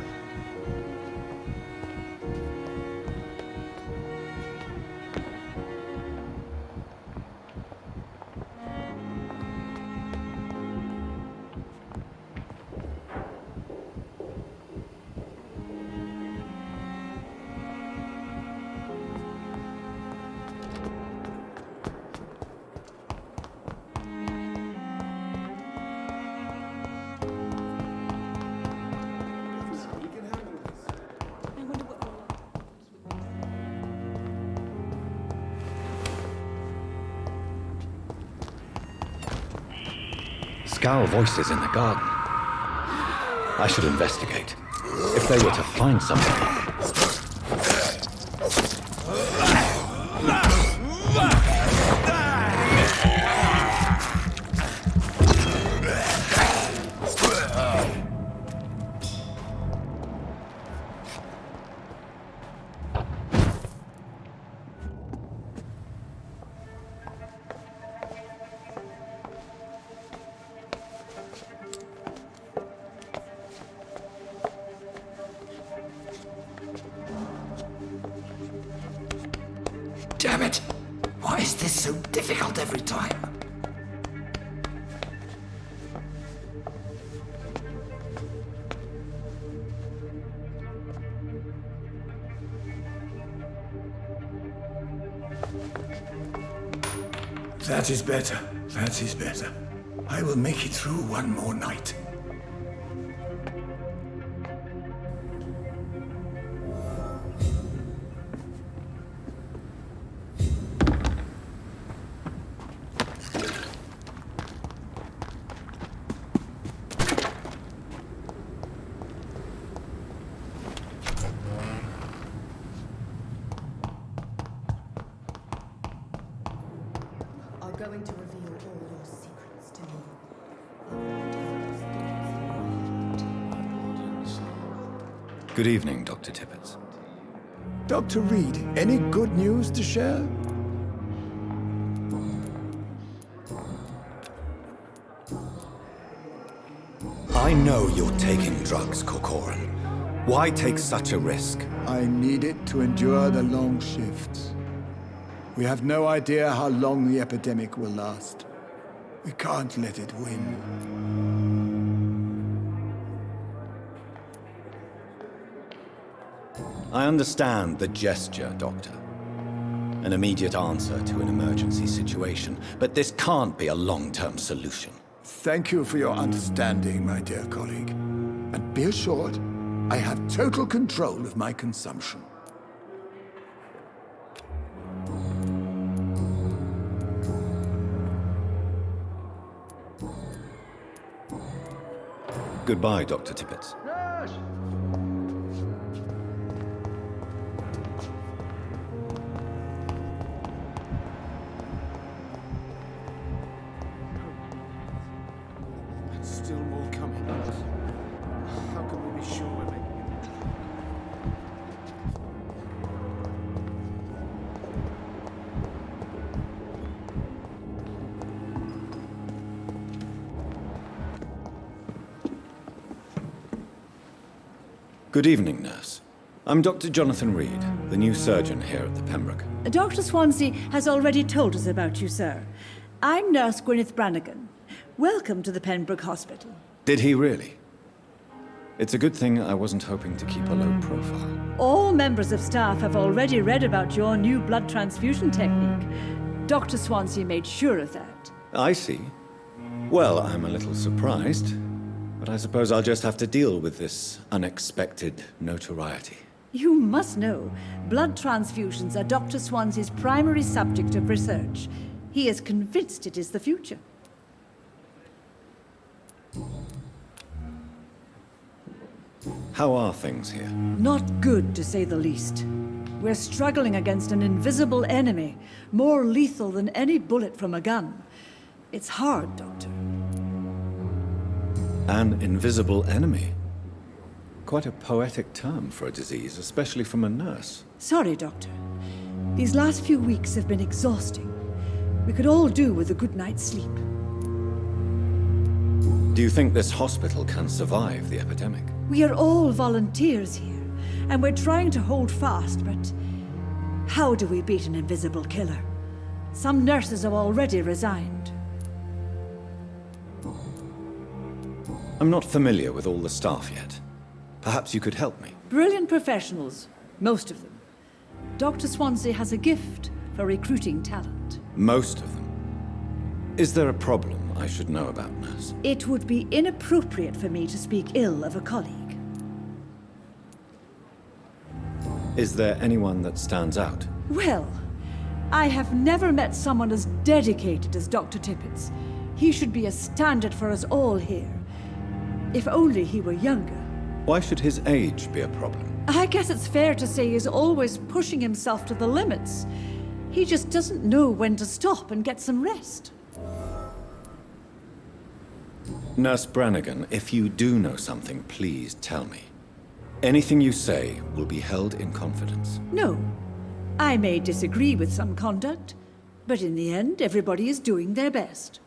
Skal voices in the garden. I should investigate. If they were to find something. Damn it! Why is this so difficult every time? That is better. That is better. I will make it through one more night. Good evening, Dr. Tippets. Dr. Reid, any good news to share? I know you're taking drugs, Corcoran. Why take such a risk? I need it to endure the long shifts. We have no idea how long the epidemic will last. We can't let it win. I understand the gesture, Doctor. An immediate answer to an emergency situation, but this can't be a long-term solution. Thank you for your understanding, my dear colleague. And be assured, I have total control of my consumption. Goodbye, Dr. Tippets. Still more coming. How can we be sure we're making it? Good evening, nurse. I'm Dr. Jonathan Reid, the new surgeon here at the Pembroke. Dr. Swansea has already told us about you, sir. I'm Nurse Gwyneth Branagan. Welcome to the Pembroke Hospital. Did he really? It's a good thing I wasn't hoping to keep a low profile. All members of staff have already read about your new blood transfusion technique. Dr. Swansea made sure of that. I see. Well, I'm a little surprised, but I suppose I'll just have to deal with this unexpected notoriety. You must know, blood transfusions are Dr. Swansea's primary subject of research. He is convinced it is the future. How are things here? Not good, to say the least. We're struggling against an invisible enemy, more lethal than any bullet from a gun. It's hard, Doctor. An invisible enemy? Quite a poetic term for a disease, especially from a nurse. Sorry, Doctor. These last few weeks have been exhausting. We could all do with a good night's sleep. Do you think this hospital can survive the epidemic? We are all volunteers here, and we're trying to hold fast, but how do we beat an invisible killer? Some nurses have already resigned. I'm not familiar with all the staff yet. Perhaps you could help me. Brilliant professionals, most of them. Dr. Swansea has a gift for recruiting talent. Most of them. Is there a problem I should know about, nurse? It would be inappropriate for me to speak ill of a colleague. Is there anyone that stands out? Well, I have never met someone as dedicated as Dr. Tippets. He should be a standard for us all here. If only he were younger. Why should his age be a problem? I guess it's fair to say he's always pushing himself to the limits. He just doesn't know when to stop and get some rest. Nurse Branagan, if you do know something, please tell me. Anything you say will be held in confidence. No. I may disagree with some conduct, but in the end, everybody is doing their best.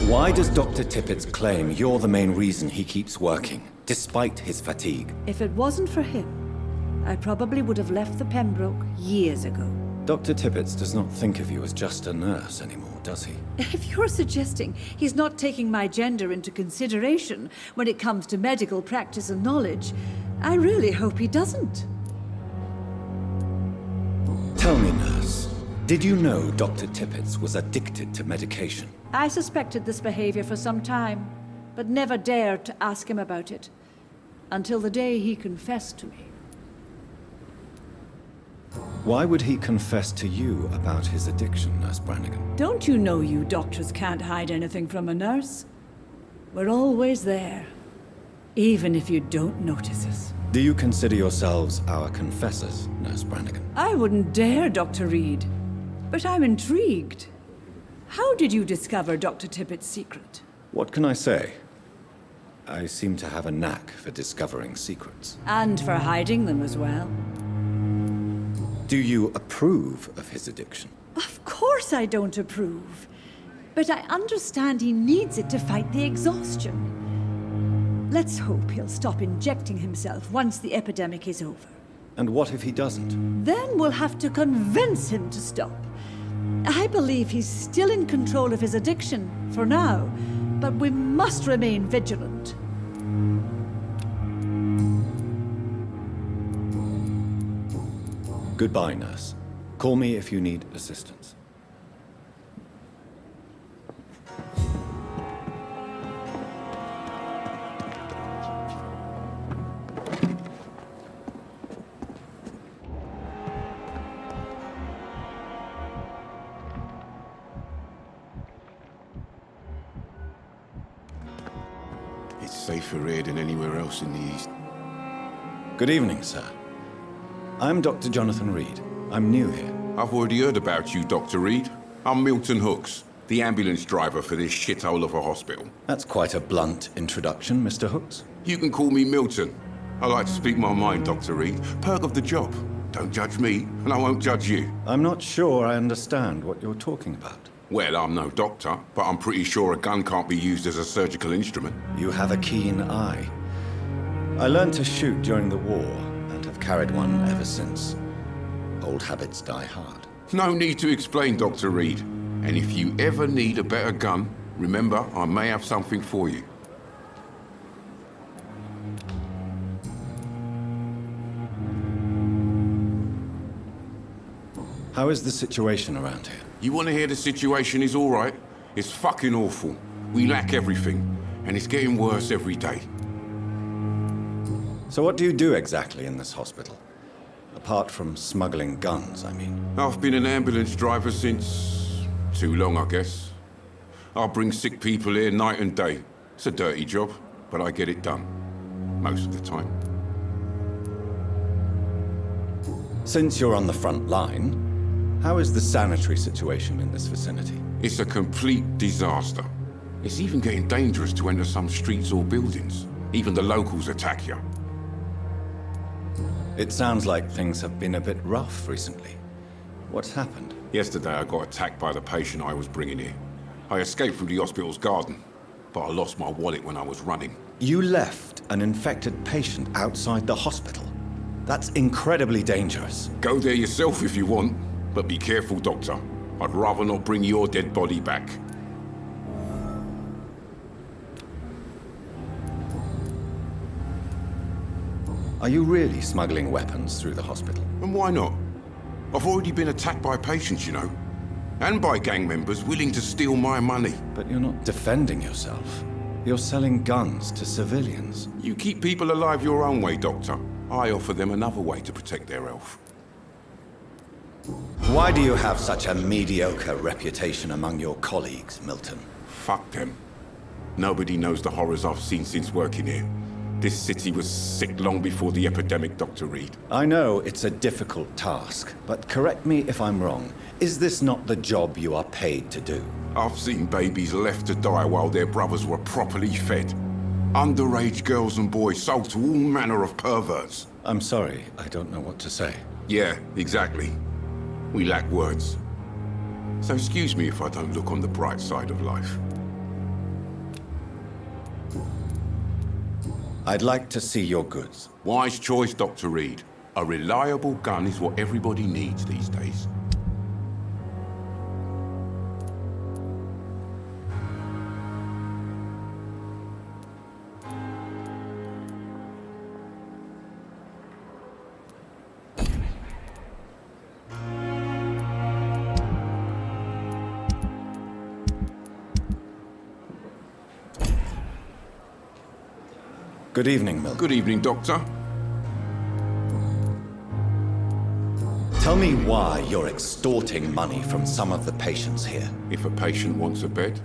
Why does Dr. Tippets claim you're the main reason he keeps working, despite his fatigue? If it wasn't for him, I probably would have left the Pembroke years ago. Dr. Tippets does not think of you as just a nurse anymore, does he? If you're suggesting he's not taking my gender into consideration when it comes to medical practice and knowledge, I really hope he doesn't. Tell me, nurse, did you know Dr. Tippets was addicted to medication? I suspected this behavior for some time, but never dared to ask him about it, until the day he confessed to me. Why would he confess to you about his addiction, Nurse Branagan? Don't you know you doctors can't hide anything from a nurse? We're always there, even if you don't notice us. Do you consider yourselves our confessors, Nurse Branagan? I wouldn't dare, Dr. Reid, but I'm intrigued. How did you discover Dr. Tippets' secret? What can I say? I seem to have a knack for discovering secrets. And for hiding them as well. Do you approve of his addiction? Of course I don't approve. But I understand he needs it to fight the exhaustion. Let's hope he'll stop injecting himself once the epidemic is over. And what if he doesn't? Then we'll have to convince him to stop. I believe he's still in control of his addiction, for now, but we must remain vigilant. Goodbye, nurse. Call me if you need assistance. It's safer here than anywhere else in the East. Good evening, sir. I'm Dr. Jonathan Reid. I'm new here. I've already heard about you, Dr. Reid. I'm Milton Hooks, the ambulance driver for this shithole of a hospital. That's quite a blunt introduction, Mr. Hooks. You can call me Milton. I like to speak my mind, Dr. Reid. Perk of the job. Don't judge me, and I won't judge you. I'm not sure I understand what you're talking about. Well, I'm no doctor, but I'm pretty sure a gun can't be used as a surgical instrument. You have a keen eye. I learned to shoot during the war, and have carried one ever since. Old habits die hard. No need to explain, Dr. Reid. And if you ever need a better gun, remember, I may have something for you. How is the situation around here? You want to hear the situation is all right? It's fucking awful. We lack everything, and it's getting worse every day. So what do you do exactly in this hospital? Apart from smuggling guns, I mean. I've been an ambulance driver since... too long, I guess. I bring sick people here night and day. It's a dirty job, but I get it done. Most of the time. Since you're on the front line, how is the sanitary situation in this vicinity? It's a complete disaster. It's even getting dangerous to enter some streets or buildings. Even the locals attack you. It sounds like things have been a bit rough recently. What's happened? Yesterday I got attacked by the patient I was bringing here. I escaped through the hospital's garden, but I lost my wallet when I was running. You left an infected patient outside the hospital? That's incredibly dangerous. Go there yourself if you want, but be careful, Doctor. I'd rather not bring your dead body back. Are you really smuggling weapons through the hospital? And why not? I've already been attacked by patients, you know. And by gang members willing to steal my money. But you're not defending yourself. You're selling guns to civilians. You keep people alive your own way, Doctor. I offer them another way to protect their health. Why do you have such a mediocre reputation among your colleagues, Milton? Fuck them. Nobody knows the horrors I've seen since working here. This city was sick long before the epidemic, Dr. Reid. I know it's a difficult task, but correct me if I'm wrong. Is this not the job you are paid to do? I've seen babies left to die while their brothers were properly fed. Underage girls and boys sold to all manner of perverts. I'm sorry, I don't know what to say. Yeah, exactly. We lack words. So excuse me if I don't look on the bright side of life. I'd like to see your goods. Wise choice, Dr. Reid. A reliable gun is what everybody needs these days. Good evening, Milton. Good evening, Doctor. Tell me why you're extorting money from some of the patients here. If a patient wants a bed,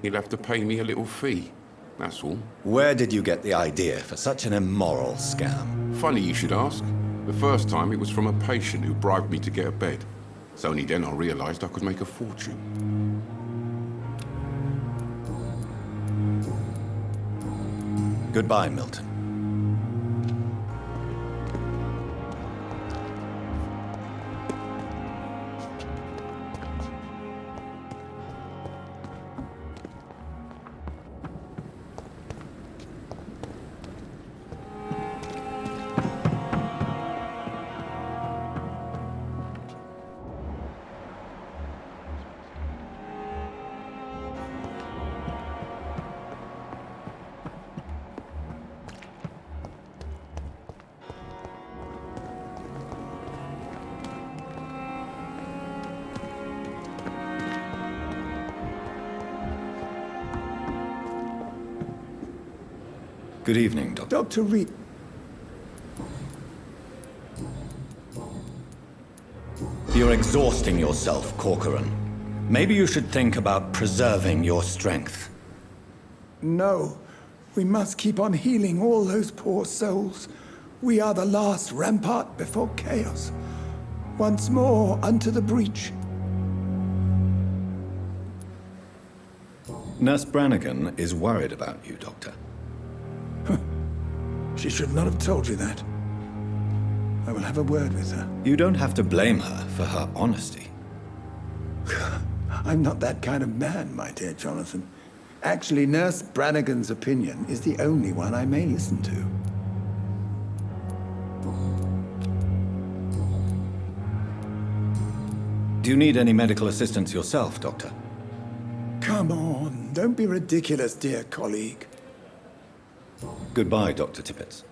he'll have to pay me a little fee. That's all. Where did you get the idea for such an immoral scam? Funny you should ask. The first time it was from a patient who bribed me to get a bed. It's only then I realized I could make a fortune. Goodbye, Milton. Good evening, Doctor. Dr. Reid. You're exhausting yourself, Corcoran. Maybe you should think about preserving your strength. No. We must keep on healing all those poor souls. We are the last rampart before chaos. Once more unto the breach. Nurse Branagan is worried about you, Doctor. She should not have told you that. I will have a word with her. You don't have to blame her for her honesty. I'm not that kind of man, my dear Jonathan. Actually, Nurse Branagan's opinion is the only one I may listen to. Do you need any medical assistance yourself, Doctor? Come on, don't be ridiculous, dear colleague. Goodbye, Dr. Tippets.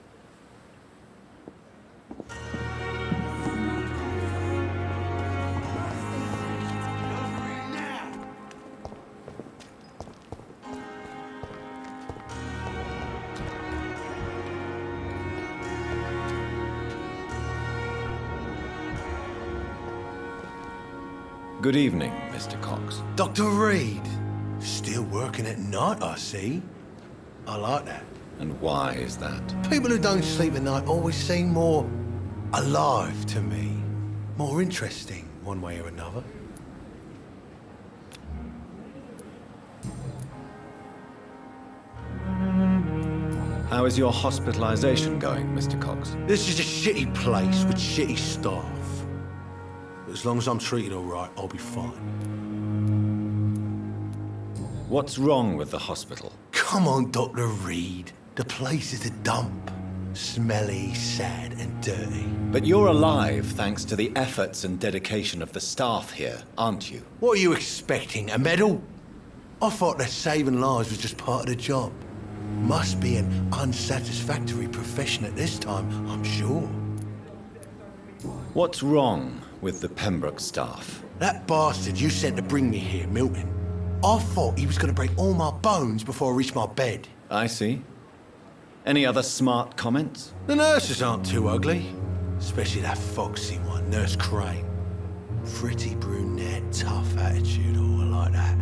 Good evening, Mr. Cox. Dr. Reid. Still working at night, I see. I like that. And why is that? People who don't sleep at night always seem more alive to me. More interesting, one way or another. How is your hospitalization going, Mr. Cox? This is a shitty place with shitty staff. As long as I'm treated all right, I'll be fine. What's wrong with the hospital? Come on, Dr. Reid. The place is a dump. Smelly, sad, and dirty. But you're alive thanks to the efforts and dedication of the staff here, aren't you? What are you expecting, a medal? I thought that saving lives was just part of the job. Must be an unsatisfactory profession at this time, I'm sure. What's wrong with the Pembroke staff? That bastard you sent to bring me here, Milton. I thought he was going to break all my bones before I reached my bed. I see. Any other smart comments? The nurses aren't too ugly. Especially that foxy one, Nurse Crane. Pretty brunette, tough attitude, all like that.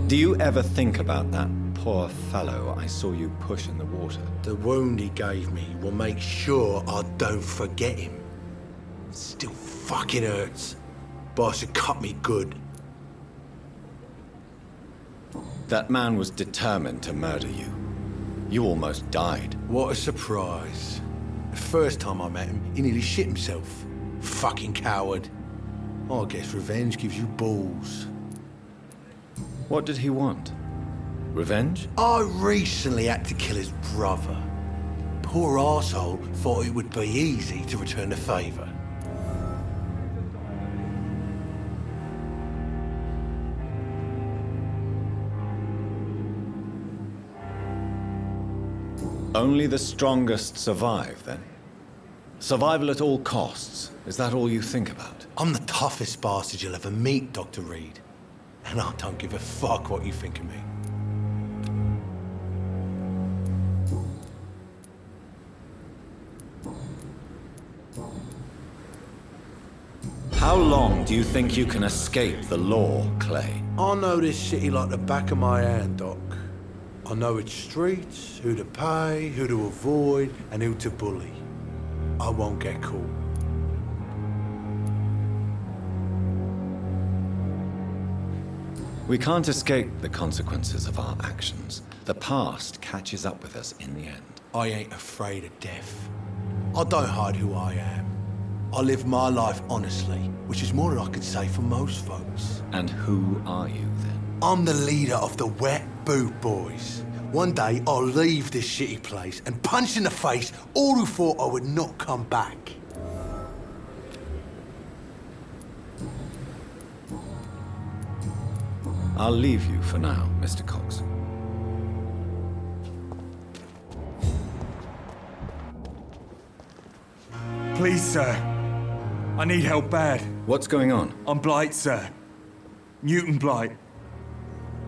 Do you ever think about that poor fellow I saw you push in the water? The wound he gave me will make sure I don't forget him. It still fucking hurts. Bastard cut me good. That man was determined to murder you. You almost died. What a surprise. The first time I met him, he nearly shit himself. Fucking coward. I guess revenge gives you balls. What did he want? Revenge? I recently had to kill his brother. Poor arsehole thought it would be easy to return the favour. Only the strongest survive, then? Survival at all costs. Is that all you think about? I'm the toughest bastard you'll ever meet, Dr. Reid. And I don't give a fuck what you think of me. How long do you think you can escape the law, Clay? I know this city like the back of my hand, Doc. I know its streets, who to pay, who to avoid, and who to bully. I won't get caught. We can't escape the consequences of our actions. The past catches up with us in the end. I ain't afraid of death. I don't hide who I am. I live my life honestly, which is more than I can say for most folks. And who are you, then? I'm the leader of the Wet Boot Boys. One day, I'll leave this shitty place and punch in the face all who thought I would not come back. I'll leave you for now, Mr. Cox. Please, sir. I need help bad. What's going on? I'm Blight, sir. Newton Blight.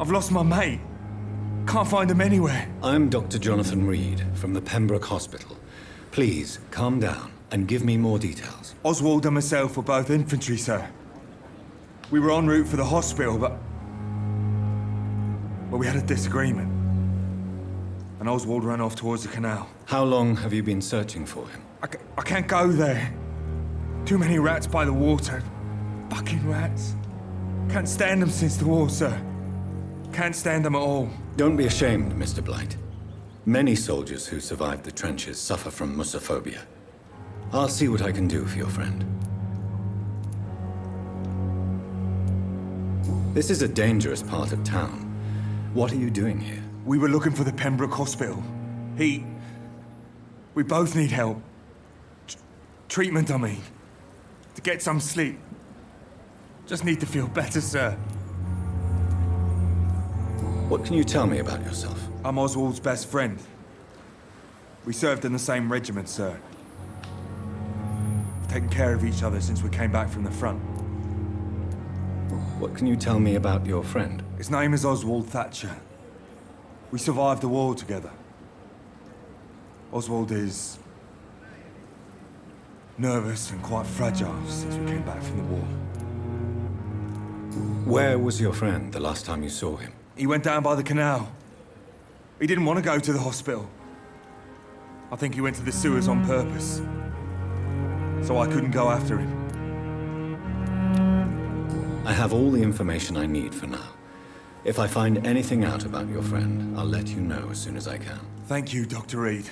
I've lost my mate. Can't find him anywhere. I'm Dr. Jonathan Reid from the Pembroke Hospital. Please, calm down and give me more details. Oswald and myself were both infantry, sir. We were en route for the hospital, but... well, we had a disagreement. And Oswald ran off towards the canal. How long have you been searching for him? I can't go there. Too many rats by the water. Fucking rats. Can't stand them since the war, sir. Can't stand them at all. Don't be ashamed, Mr. Blight. Many soldiers who survived the trenches suffer from musophobia. I'll see what I can do for your friend. This is a dangerous part of town. What are you doing here? We were looking for the Pembroke Hospital. We both need help. Treatment, I mean. To get some sleep. Just need to feel better, sir. What can you tell me about yourself? I'm Oswald's best friend. We served in the same regiment, sir. We've taken care of each other since we came back from the front. What can you tell me about your friend? His name is Oswald Thatcher. We survived the war together. Oswald is... nervous and quite fragile since we came back from the war. Where was your friend the last time you saw him? He went down by the canal. He didn't want to go to the hospital. I think he went to the sewers on purpose. So I couldn't go after him. I have all the information I need for now. If I find anything out about your friend, I'll let you know as soon as I can. Thank you, Dr. Reid.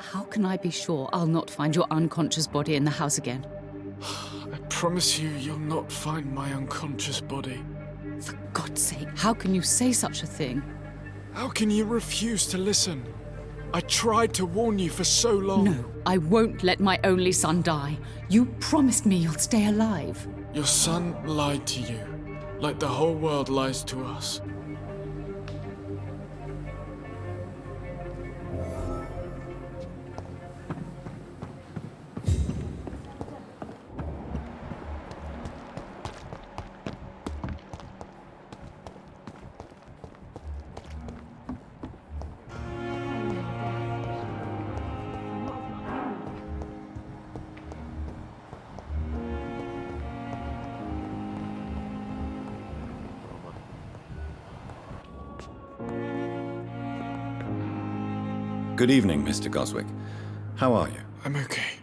How can I be sure I'll not find your unconscious body in the house again? I promise you, you'll not find my unconscious body. For God's sake, how can you say such a thing? How can you refuse to listen? I tried to warn you for so long. No, I won't let my only son die. You promised me you'll stay alive. Your son lied to you, like the whole world lies to us. Good evening, Mr. Goswick. How are you? I'm okay.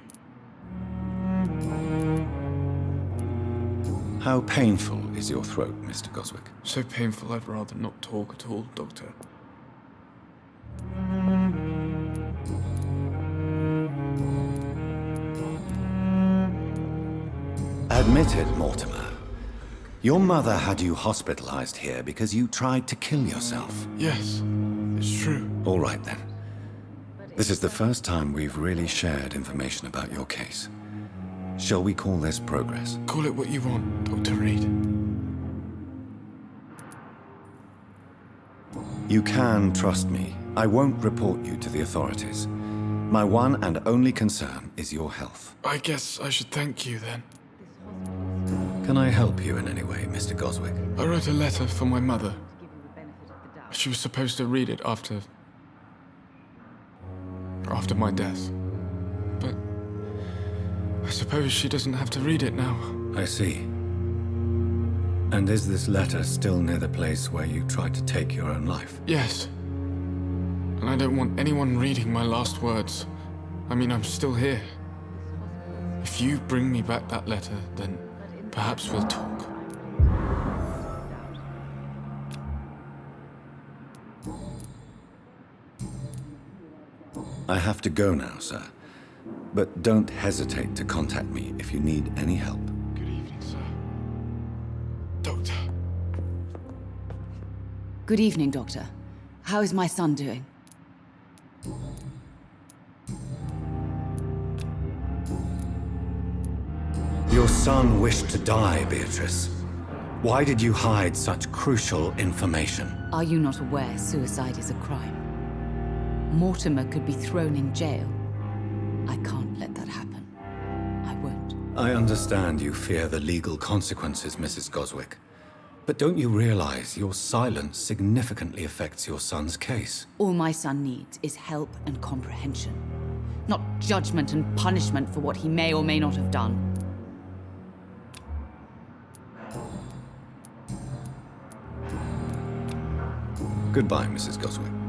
How painful is your throat, Mr. Goswick? So painful I'd rather not talk at all, Doctor. Admit it, Mortimer. Your mother had you hospitalized here because you tried to kill yourself. Yes, it's true. All right, then. This is the first time we've really shared information about your case. Shall we call this progress? Call it what you want, Dr. Reid. You can trust me. I won't report you to the authorities. My one and only concern is your health. I guess I should thank you, then. Can I help you in any way, Mr. Goswick? I wrote a letter for my mother. She was supposed to read it after my death. But I suppose she doesn't have to read it now. I see. And is this letter still near the place where you tried to take your own life? Yes. And I don't want anyone reading my last words. I mean, I'm still here. If you bring me back that letter, then perhaps we'll talk. I have to go now, sir. But don't hesitate to contact me if you need any help. Good evening, sir. Doctor. Good evening, Doctor. How is my son doing? Your son wished to die, Beatrice. Why did you hide such crucial information? Are you not aware suicide is a crime? Mortimer could be thrown in jail. I can't let that happen. I won't. I understand you fear the legal consequences, Mrs. Goswick. But don't you realize your silence significantly affects your son's case? All my son needs is help and comprehension, not judgment and punishment for what he may or may not have done. Goodbye, Mrs. Goswick.